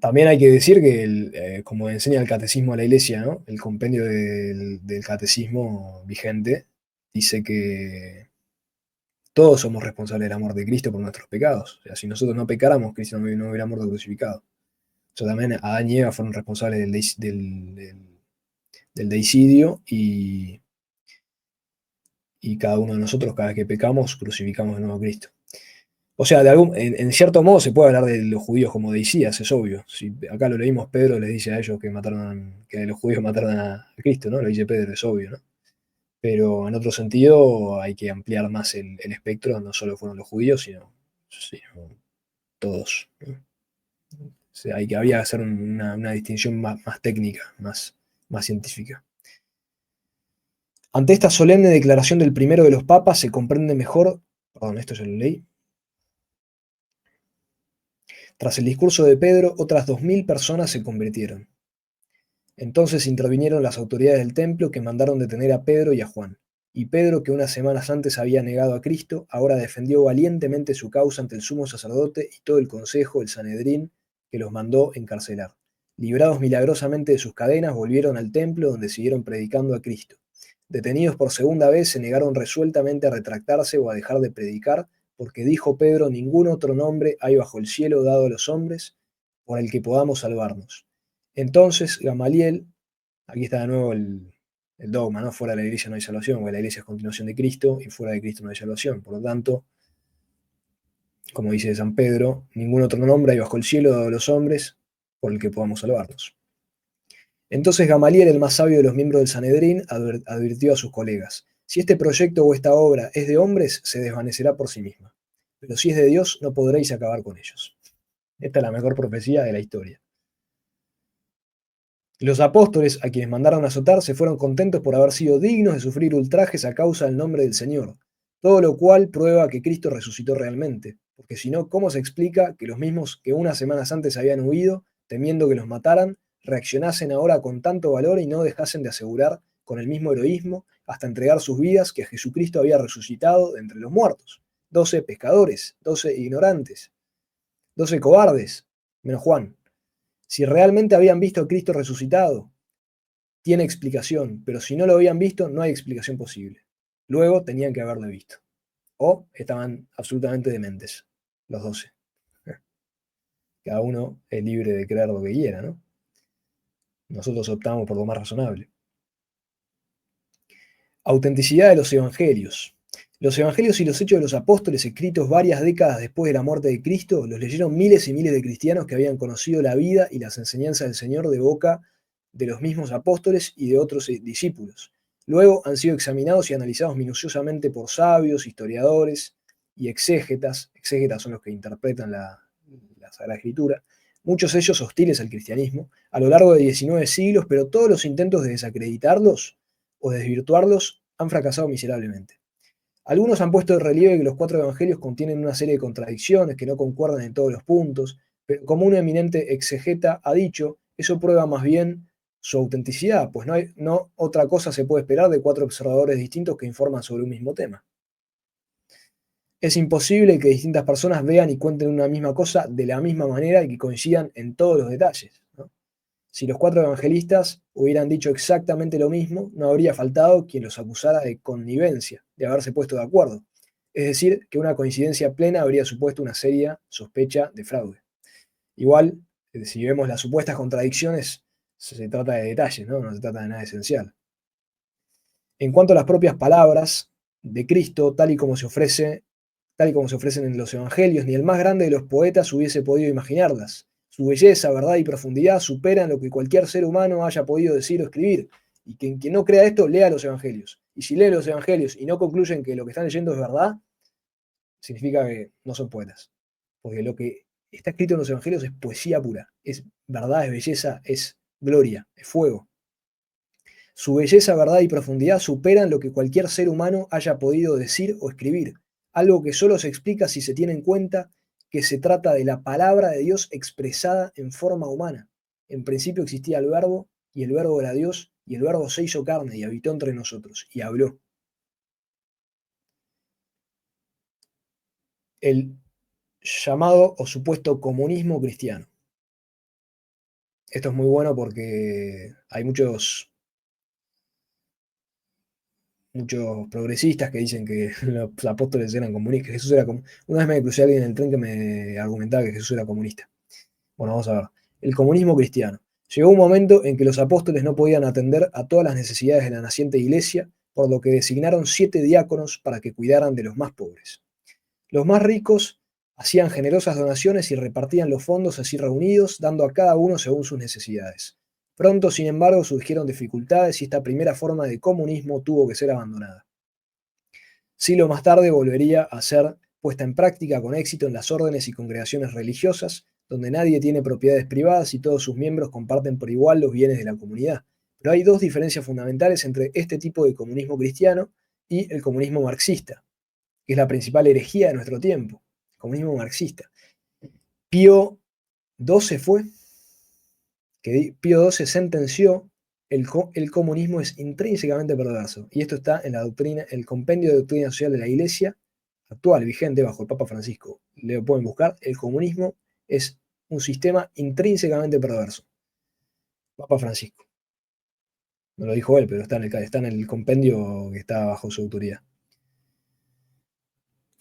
También hay que decir que, como enseña el catecismo de la Iglesia, ¿no? El compendio del catecismo vigente dice que todos somos responsables de la muerte de Cristo por nuestros pecados. O sea, si nosotros no pecáramos, Cristo no hubiera muerto crucificado. O sea, también Adán y Eva fueron responsables del deicidio y cada uno de nosotros, cada vez que pecamos, crucificamos de nuevo a Cristo. O sea, en cierto modo se puede hablar de los judíos como deicías, es obvio. Si acá lo leímos, Pedro les dice a ellos que los judíos mataron a Cristo, ¿no? Lo dice Pedro, es obvio, ¿no? Pero en otro sentido hay que ampliar más el espectro, no solo fueron los judíos, sino todos, ¿no? O sea, había que hacer una distinción más técnica, más científica. Ante esta solemne declaración del primero de los papas se comprende mejor, perdón, esto ya lo leí. Tras el discurso de Pedro, otras 2000 personas se convirtieron. Entonces intervinieron las autoridades del templo que mandaron detener a Pedro y a Juan. Y Pedro, que unas semanas antes había negado a Cristo, ahora defendió valientemente su causa ante el sumo sacerdote y todo el consejo, el Sanedrín, que los mandó encarcelar. Librados milagrosamente de sus cadenas, volvieron al templo donde siguieron predicando a Cristo. Detenidos por segunda vez, se negaron resueltamente a retractarse o a dejar de predicar, porque dijo Pedro, ningún otro nombre hay bajo el cielo dado a los hombres por el que podamos salvarnos. Entonces Gamaliel, aquí está de nuevo el dogma, ¿no? Fuera de la iglesia no hay salvación, porque la iglesia es continuación de Cristo y fuera de Cristo no hay salvación. Por lo tanto, como dice San Pedro, ningún otro nombre hay bajo el cielo dado a los hombres por el que podamos salvarnos. Entonces Gamaliel, el más sabio de los miembros del Sanedrín, advirtió a sus colegas, si este proyecto o esta obra es de hombres, se desvanecerá por sí misma, pero si es de Dios, no podréis acabar con ellos. Esta es la mejor profecía de la historia. Los apóstoles, a quienes mandaron azotar, se fueron contentos por haber sido dignos de sufrir ultrajes a causa del nombre del Señor, todo lo cual prueba que Cristo resucitó realmente, porque si no, ¿cómo se explica que los mismos que unas semanas antes habían huido, temiendo que los mataran, reaccionasen ahora con tanto valor y no dejasen de asegurar con el mismo heroísmo hasta entregar sus vidas que Jesucristo había resucitado de entre los muertos? 12 pescadores, 12 ignorantes, 12 cobardes, menos Juan. Si realmente habían visto a Cristo resucitado, tiene explicación, pero si no lo habían visto, no hay explicación posible. Luego tenían que haberlo visto. O estaban absolutamente dementes, los 12. Cada uno es libre de creer lo que quiera, ¿no? Nosotros optamos por lo más razonable. Autenticidad de los evangelios. Los evangelios y los hechos de los apóstoles, escritos varias décadas después de la muerte de Cristo, los leyeron miles y miles de cristianos que habían conocido la vida y las enseñanzas del Señor de boca de los mismos apóstoles y de otros discípulos. Luego han sido examinados y analizados minuciosamente por sabios, historiadores y exégetas. Exégetas son los que interpretan Sagrada Escritura, muchos de ellos hostiles al cristianismo, a lo largo de 19 siglos, pero todos los intentos de desacreditarlos o desvirtuarlos han fracasado miserablemente. Algunos han puesto de relieve que los 4 evangelios contienen una serie de contradicciones que no concuerdan en todos los puntos, pero como un eminente exegeta ha dicho, eso prueba más bien su autenticidad, pues no otra cosa se puede esperar de 4 observadores distintos que informan sobre un mismo tema. Es imposible que distintas personas vean y cuenten una misma cosa de la misma manera y que coincidan en todos los detalles, ¿no? Si los 4 evangelistas hubieran dicho exactamente lo mismo, no habría faltado quien los acusara de connivencia, de haberse puesto de acuerdo. Es decir, que una coincidencia plena habría supuesto una seria sospecha de fraude. Igual, si vemos las supuestas contradicciones, se trata de detalles, ¿no? No se trata de nada esencial. En cuanto a las propias palabras de Cristo, tal y como se ofrecen en los evangelios, ni el más grande de los poetas hubiese podido imaginarlas. Su belleza, verdad y profundidad superan lo que cualquier ser humano haya podido decir o escribir. Y quien no crea esto, lea los evangelios. Y si lee los evangelios y no concluyen que lo que están leyendo es verdad, significa que no son poetas. Porque lo que está escrito en los evangelios es poesía pura. Es verdad, es belleza, es gloria, es fuego. Su belleza, verdad y profundidad superan lo que cualquier ser humano haya podido decir o escribir, algo que solo se explica si se tiene en cuenta que se trata de la palabra de Dios expresada en forma humana. En principio existía el Verbo, y el Verbo era Dios, y el Verbo se hizo carne y habitó entre nosotros, y habló. El llamado o supuesto comunismo cristiano. Esto es muy bueno porque hay muchos progresistas que dicen que los apóstoles eran comunistas, que Jesús era Una vez me crucé a alguien en el tren que me argumentaba que Jesús era comunista. Bueno, vamos a ver. El comunismo cristiano. Llegó un momento en que los apóstoles no podían atender a todas las necesidades de la naciente iglesia, por lo que designaron 7 diáconos para que cuidaran de los más pobres. Los más ricos hacían generosas donaciones y repartían los fondos así reunidos, dando a cada uno según sus necesidades. Pronto, sin embargo, surgieron dificultades y esta primera forma de comunismo tuvo que ser abandonada. Siglos más tarde volvería a ser puesta en práctica con éxito en las órdenes y congregaciones religiosas, donde nadie tiene propiedades privadas y todos sus miembros comparten por igual los bienes de la comunidad. Pero hay 2 diferencias fundamentales entre este tipo de comunismo cristiano y el comunismo marxista, que es la principal herejía de nuestro tiempo, el comunismo marxista. Pío XII fue, que Pío XII sentenció el comunismo es intrínsecamente perverso, y esto está en la doctrina, el compendio de doctrina social de la Iglesia actual, vigente bajo el Papa Francisco. Lo pueden buscar, el comunismo es un sistema intrínsecamente perverso. Papa Francisco. No lo dijo él, pero está en el compendio que está bajo su autoridad.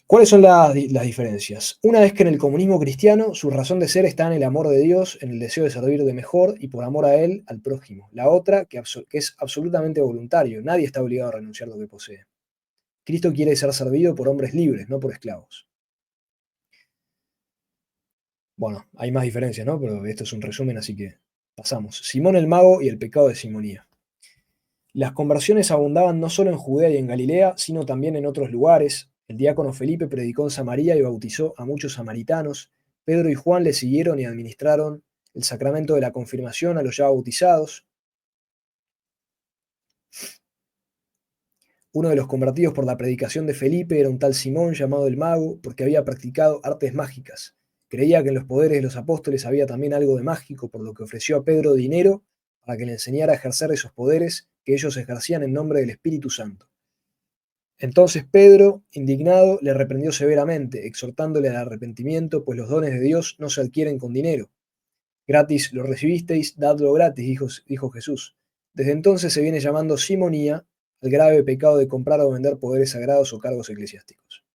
¿Cuáles son las diferencias? Una es que en el comunismo cristiano su razón de ser está en el amor de Dios, en el deseo de servir de mejor y por amor a Él, al prójimo. La otra, que es absolutamente voluntario. Nadie está obligado a renunciar a lo que posee. Cristo quiere ser servido por hombres libres, no por esclavos. Bueno, hay más diferencias, ¿no? Pero esto es un resumen, así que pasamos. Simón el mago y el pecado de Simonía. Las conversiones abundaban no solo en Judea y en Galilea, sino también en otros lugares. El diácono Felipe predicó en Samaria y bautizó a muchos samaritanos. Pedro y Juan le siguieron y administraron el sacramento de la confirmación a los ya bautizados. Uno de los convertidos por la predicación de Felipe era un tal Simón llamado el Mago, porque había practicado artes mágicas. Creía que en los poderes de los apóstoles había también algo de mágico, por lo que ofreció a Pedro dinero para que le enseñara a ejercer esos poderes que ellos ejercían en nombre del Espíritu Santo. Entonces Pedro, indignado, le reprendió severamente, exhortándole al arrepentimiento, pues los dones de Dios no se adquieren con dinero. Gratis lo recibisteis, dadlo gratis, dijo Jesús. Desde entonces se viene llamando simonía al grave pecado de comprar o vender poderes sagrados o cargos eclesiásticos.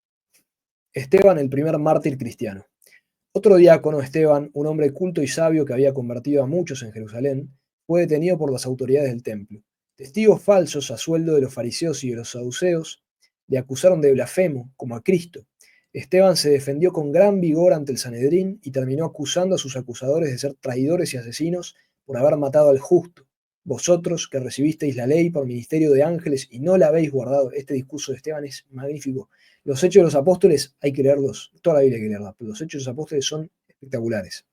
Esteban, el primer mártir cristiano. Otro diácono, Esteban, un hombre culto y sabio que había convertido a muchos en Jerusalén, fue detenido por las autoridades del templo. Testigos falsos a sueldo de los fariseos y de los saduceos le acusaron de blasfemo, como a Cristo. Esteban se defendió con gran vigor ante el Sanedrín y terminó acusando a sus acusadores de ser traidores y asesinos por haber matado al justo. Vosotros que recibisteis la ley por ministerio de ángeles y no la habéis guardado. Este discurso de Esteban es magnífico. Los Hechos de los Apóstoles hay que leerlos, toda la Biblia hay que leerla, pero los Hechos de los Apóstoles son espectaculares.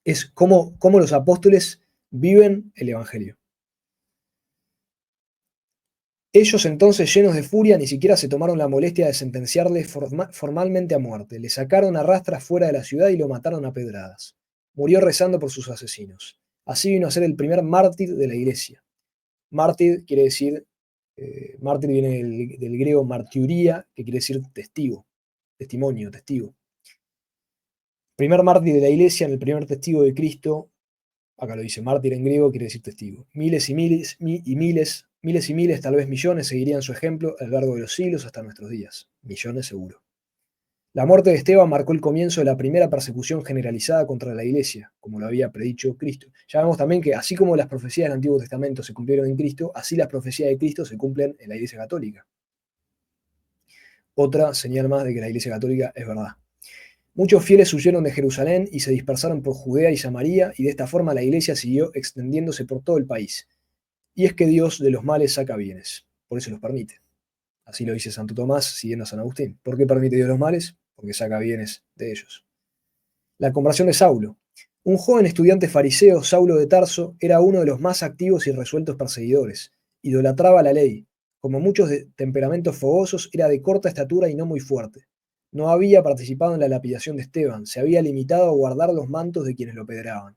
Es cómo los apóstoles viven el Evangelio. Ellos entonces, llenos de furia, ni siquiera se tomaron la molestia de sentenciarle formalmente a muerte. Le sacaron a rastras fuera de la ciudad y lo mataron a pedradas. Murió rezando por sus asesinos. Así vino a ser el primer mártir de la iglesia. Mártir quiere decir, mártir viene del griego martiuría, que quiere decir testigo, testimonio, testigo. Primer mártir de la iglesia, en el primer testigo de Cristo. Acá lo dice, mártir en griego quiere decir testigo. Miles y miles, miles y miles, tal vez millones, seguirían su ejemplo a lo largo de los siglos hasta nuestros días. Millones seguro. La muerte de Esteban marcó el comienzo de la primera persecución generalizada contra la iglesia, como lo había predicho Cristo. Ya vemos también que así como las profecías del Antiguo Testamento se cumplieron en Cristo, así las profecías de Cristo se cumplen en la iglesia católica. Otra señal más de que la iglesia católica es verdad. Muchos fieles huyeron de Jerusalén y se dispersaron por Judea y Samaria, y de esta forma la iglesia siguió extendiéndose por todo el país. Y es que Dios de los males saca bienes, por eso los permite. Así lo dice Santo Tomás, siguiendo a San Agustín. ¿Por qué permite Dios los males? Porque saca bienes de ellos. La conversión de Saulo. Un joven estudiante fariseo, Saulo de Tarso, era uno de los más activos y resueltos perseguidores. Idolatraba la ley. Como muchos de temperamentos fogosos, era de corta estatura y no muy fuerte. No había participado en la lapidación de Esteban, se había limitado a guardar los mantos de quienes lo pedraban.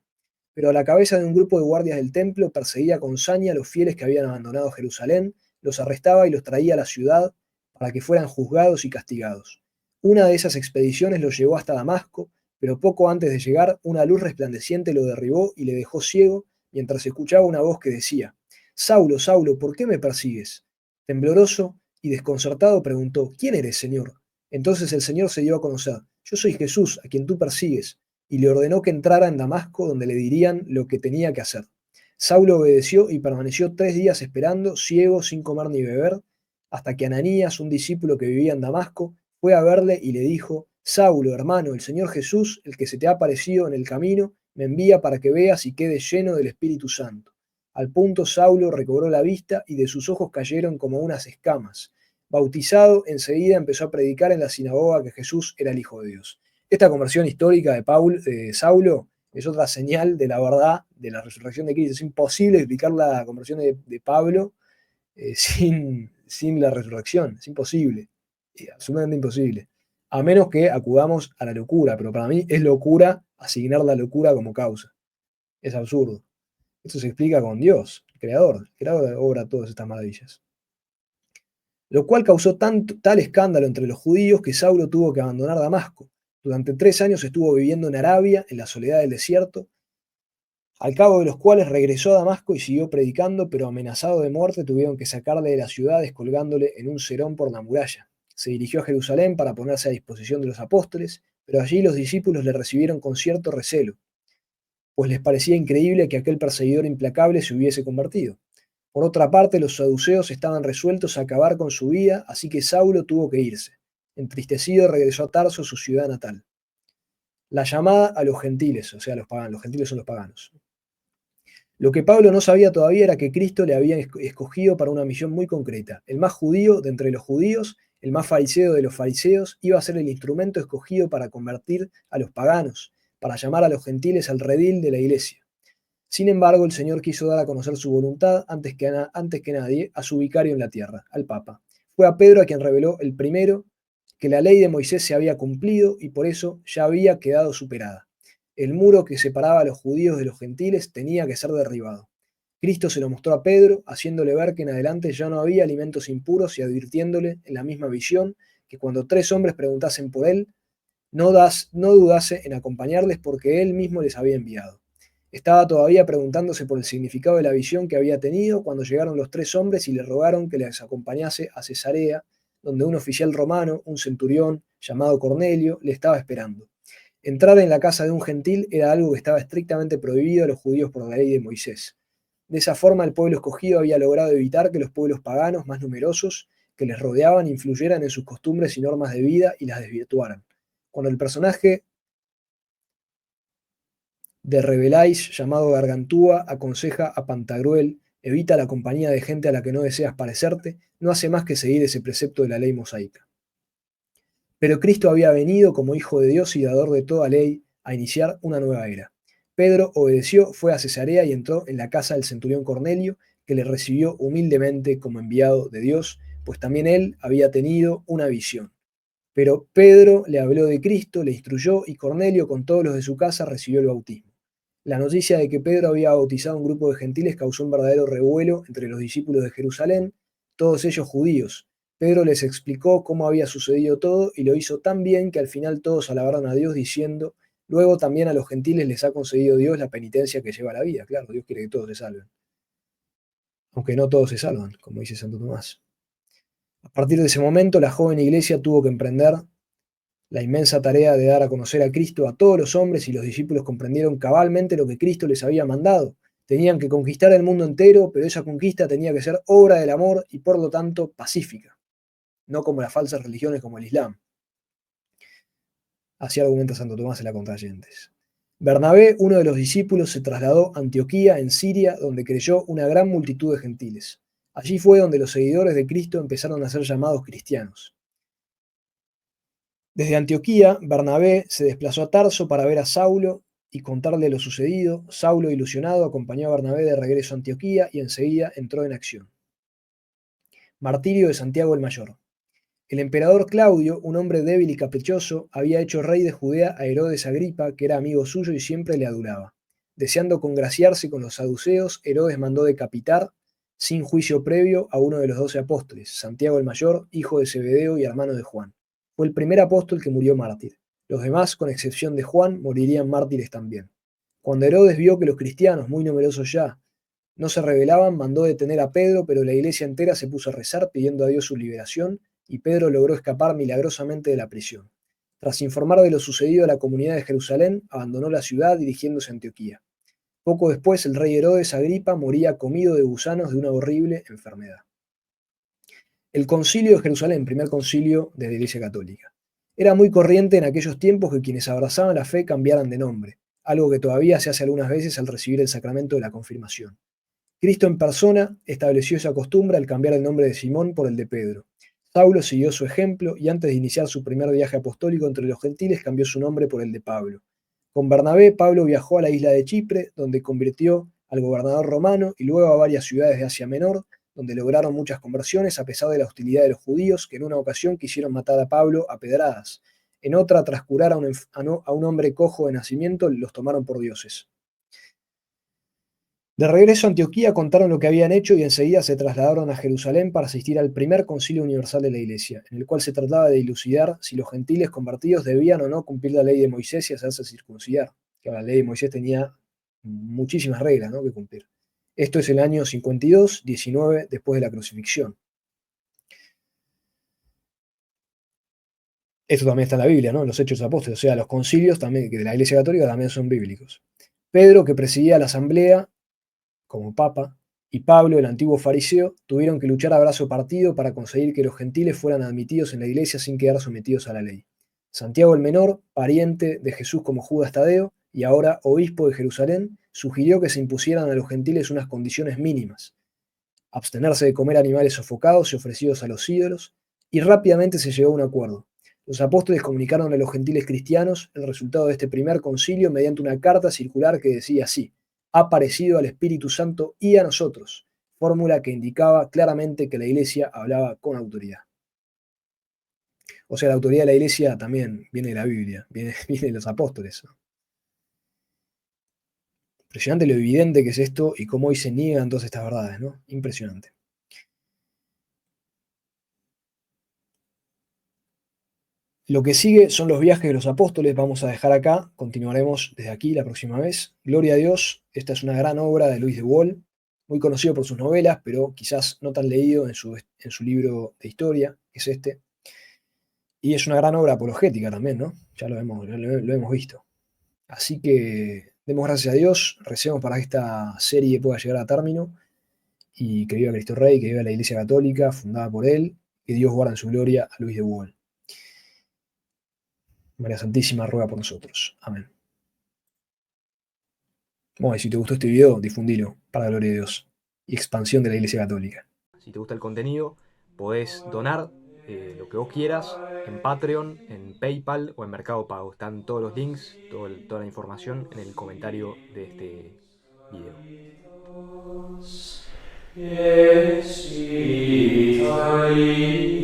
Pero a la cabeza de un grupo de guardias del templo perseguía con saña a los fieles que habían abandonado Jerusalén, los arrestaba y los traía a la ciudad para que fueran juzgados y castigados. Una de esas expediciones los llevó hasta Damasco, pero poco antes de llegar, una luz resplandeciente lo derribó y le dejó ciego, mientras escuchaba una voz que decía: Saulo, Saulo, ¿por qué me persigues? Tembloroso y desconcertado preguntó: ¿Quién eres, Señor? Entonces el Señor se dio a conocer: Yo soy Jesús, a quien tú persigues, y le ordenó que entrara en Damasco, donde le dirían lo que tenía que hacer. Saulo obedeció y permaneció 3 días esperando, ciego, sin comer ni beber, hasta que Ananías, un discípulo que vivía en Damasco, fue a verle y le dijo: Saulo, hermano, el Señor Jesús, el que se te ha aparecido en el camino, me envía para que veas y quedes lleno del Espíritu Santo. Al punto Saulo recobró la vista y de sus ojos cayeron como unas escamas. Bautizado, enseguida empezó a predicar en la sinagoga que Jesús era el Hijo de Dios. Esta conversión histórica de Saulo es otra señal de la verdad de la resurrección de Cristo. Es imposible explicar la conversión de Pablo sin la resurrección. Es imposible, absolutamente imposible. A menos que acudamos a la locura, pero para mí es locura asignar la locura como causa. Es absurdo. Esto se explica con Dios, el creador obra todas estas maravillas. Lo cual causó tal escándalo entre los judíos que Saulo tuvo que abandonar Damasco. Durante 3 años estuvo viviendo en Arabia, en la soledad del desierto, al cabo de los cuales regresó a Damasco y siguió predicando, pero amenazado de muerte tuvieron que sacarle de la ciudad descolgándole en un cerón por la muralla. Se dirigió a Jerusalén para ponerse a disposición de los apóstoles, pero allí los discípulos le recibieron con cierto recelo, pues les parecía increíble que aquel perseguidor implacable se hubiese convertido. Por otra parte, los saduceos estaban resueltos a acabar con su vida, así que Saulo tuvo que irse. Entristecido regresó a Tarso, su ciudad natal. La llamada a los gentiles, o sea, los paganos. Los gentiles son los paganos. Lo que Pablo no sabía todavía era que Cristo le había escogido para una misión muy concreta. El más judío de entre los judíos, el más fariseo de los fariseos, iba a ser el instrumento escogido para convertir a los paganos, para llamar a los gentiles al redil de la iglesia. Sin embargo, el Señor quiso dar a conocer su voluntad antes que nadie a su vicario en la tierra, al Papa. Fue a Pedro a quien reveló el primero que la ley de Moisés se había cumplido y por eso ya había quedado superada. El muro que separaba a los judíos de los gentiles tenía que ser derribado. Cristo se lo mostró a Pedro, haciéndole ver que en adelante ya no había alimentos impuros y advirtiéndole en la misma visión que cuando 3 hombres preguntasen por él, no dudase en acompañarles porque él mismo les había enviado. Estaba todavía preguntándose por el significado de la visión que había tenido cuando llegaron los 3 hombres y le rogaron que les acompañase a Cesarea, donde un oficial romano, un centurión llamado Cornelio, le estaba esperando. Entrar en la casa de un gentil era algo que estaba estrictamente prohibido a los judíos por la ley de Moisés. De esa forma, el pueblo escogido había logrado evitar que los pueblos paganos más numerosos que les rodeaban influyeran en sus costumbres y normas de vida y las desvirtuaran. Cuando el personaje de Rabelais, llamado Gargantúa, aconseja a Pantagruel: evita la compañía de gente a la que no deseas parecerte, no hace más que seguir ese precepto de la ley mosaica. Pero Cristo había venido como Hijo de Dios y dador de toda ley a iniciar una nueva era. Pedro obedeció, fue a Cesarea y entró en la casa del centurión Cornelio, que le recibió humildemente como enviado de Dios, pues también él había tenido una visión. Pero Pedro le habló de Cristo, le instruyó y Cornelio con todos los de su casa recibió el bautismo. La noticia de que Pedro había bautizado a un grupo de gentiles causó un verdadero revuelo entre los discípulos de Jerusalén, todos ellos judíos. Pedro les explicó cómo había sucedido todo y lo hizo tan bien que al final todos alabaron a Dios diciendo, luego también a los gentiles les ha concedido Dios la penitencia que lleva a la vida. Claro, Dios quiere que todos se salven, aunque no todos se salvan, como dice Santo Tomás. A partir de ese momento, la joven iglesia tuvo que emprender la inmensa tarea de dar a conocer a Cristo a todos los hombres, y los discípulos comprendieron cabalmente lo que Cristo les había mandado. Tenían que conquistar el mundo entero, pero esa conquista tenía que ser obra del amor y por lo tanto pacífica, no como las falsas religiones como el Islam. Así argumenta Santo Tomás en la Contrayentes. Bernabé, uno de los discípulos, se trasladó a Antioquía, en Siria, donde creyó una gran multitud de gentiles. Allí fue donde los seguidores de Cristo empezaron a ser llamados cristianos. Desde Antioquía, Bernabé se desplazó a Tarso para ver a Saulo y contarle lo sucedido. Saulo, ilusionado, acompañó a Bernabé de regreso a Antioquía y enseguida entró en acción. Martirio de Santiago el Mayor. El emperador Claudio, un hombre débil y caprichoso, había hecho rey de Judea a Herodes Agripa, que era amigo suyo y siempre le adulaba. Deseando congraciarse con los saduceos, Herodes mandó decapitar, sin juicio previo, a uno de los 12 apóstoles, Santiago el Mayor, hijo de Zebedeo y hermano de Juan. Fue el primer apóstol que murió mártir. Los demás, con excepción de Juan, morirían mártires también. Cuando Herodes vio que los cristianos, muy numerosos ya, no se rebelaban, mandó detener a Pedro, pero la iglesia entera se puso a rezar pidiendo a Dios su liberación, y Pedro logró escapar milagrosamente de la prisión. Tras informar de lo sucedido a la comunidad de Jerusalén, abandonó la ciudad dirigiéndose a Antioquía. Poco después, el rey Herodes Agripa moría comido de gusanos de una horrible enfermedad. El Concilio de Jerusalén, primer concilio de la Iglesia Católica. Era muy corriente en aquellos tiempos que quienes abrazaban la fe cambiaran de nombre, algo que todavía se hace algunas veces al recibir el sacramento de la confirmación. Cristo en persona estableció esa costumbre al cambiar el nombre de Simón por el de Pedro. Saulo siguió su ejemplo y antes de iniciar su primer viaje apostólico entre los gentiles cambió su nombre por el de Pablo. Con Bernabé, Pablo viajó a la isla de Chipre, donde convirtió al gobernador romano, y luego a varias ciudades de Asia Menor, donde lograron muchas conversiones a pesar de la hostilidad de los judíos, que en una ocasión quisieron matar a Pablo a pedradas. En otra, tras curar a un hombre cojo de nacimiento, los tomaron por dioses. De regreso a Antioquía contaron lo que habían hecho y enseguida se trasladaron a Jerusalén para asistir al primer concilio universal de la Iglesia, en el cual se trataba de dilucidar si los gentiles convertidos debían o no cumplir la ley de Moisés y hacerse circuncidar. Que la ley de Moisés tenía muchísimas reglas, ¿no?, que cumplir. Esto es el año 52, 19 después de la crucifixión. Esto también está en la Biblia, ¿no?, en los Hechos de los Apóstoles, o sea, los concilios también, que de la Iglesia Católica también son bíblicos. Pedro, que presidía la asamblea como papa, y Pablo, el antiguo fariseo, tuvieron que luchar a brazo partido para conseguir que los gentiles fueran admitidos en la iglesia sin quedar sometidos a la ley. Santiago el Menor, pariente de Jesús como Judas Tadeo, y ahora obispo de Jerusalén, sugirió que se impusieran a los gentiles unas condiciones mínimas: abstenerse de comer animales sofocados y ofrecidos a los ídolos, y rápidamente se llegó a un acuerdo. Los apóstoles comunicaron a los gentiles cristianos el resultado de este primer concilio mediante una carta circular que decía así: ha parecido al Espíritu Santo y a nosotros, fórmula que indicaba claramente que la Iglesia hablaba con autoridad. O sea, la autoridad de la Iglesia también viene de la Biblia, viene de los apóstoles. Impresionante lo evidente que es esto y cómo hoy se niegan todas estas verdades, ¿no? Impresionante. Lo que sigue son los viajes de los apóstoles. Vamos a dejar acá, continuaremos desde aquí la próxima vez. Gloria a Dios, esta es una gran obra de Luis de Wohl, muy conocido por sus novelas, pero quizás no tan leído en su libro de historia, que es este. Y es una gran obra apologética también, ¿no? Ya lo hemos visto. Así que demos gracias a Dios, recemos para que esta serie pueda llegar a término, y que viva Cristo Rey, que viva la Iglesia Católica, fundada por él, que Dios guarde en su gloria a Luis de Wohl. María Santísima ruega por nosotros. Amén. Bueno, y si te gustó este video, difundilo para la gloria de Dios y expansión de la Iglesia Católica. Si te gusta el contenido, podés donar lo que vos quieras en Patreon, en PayPal o en Mercado Pago. Están todos los links, toda la información en el comentario de este video. Caritas, et vitae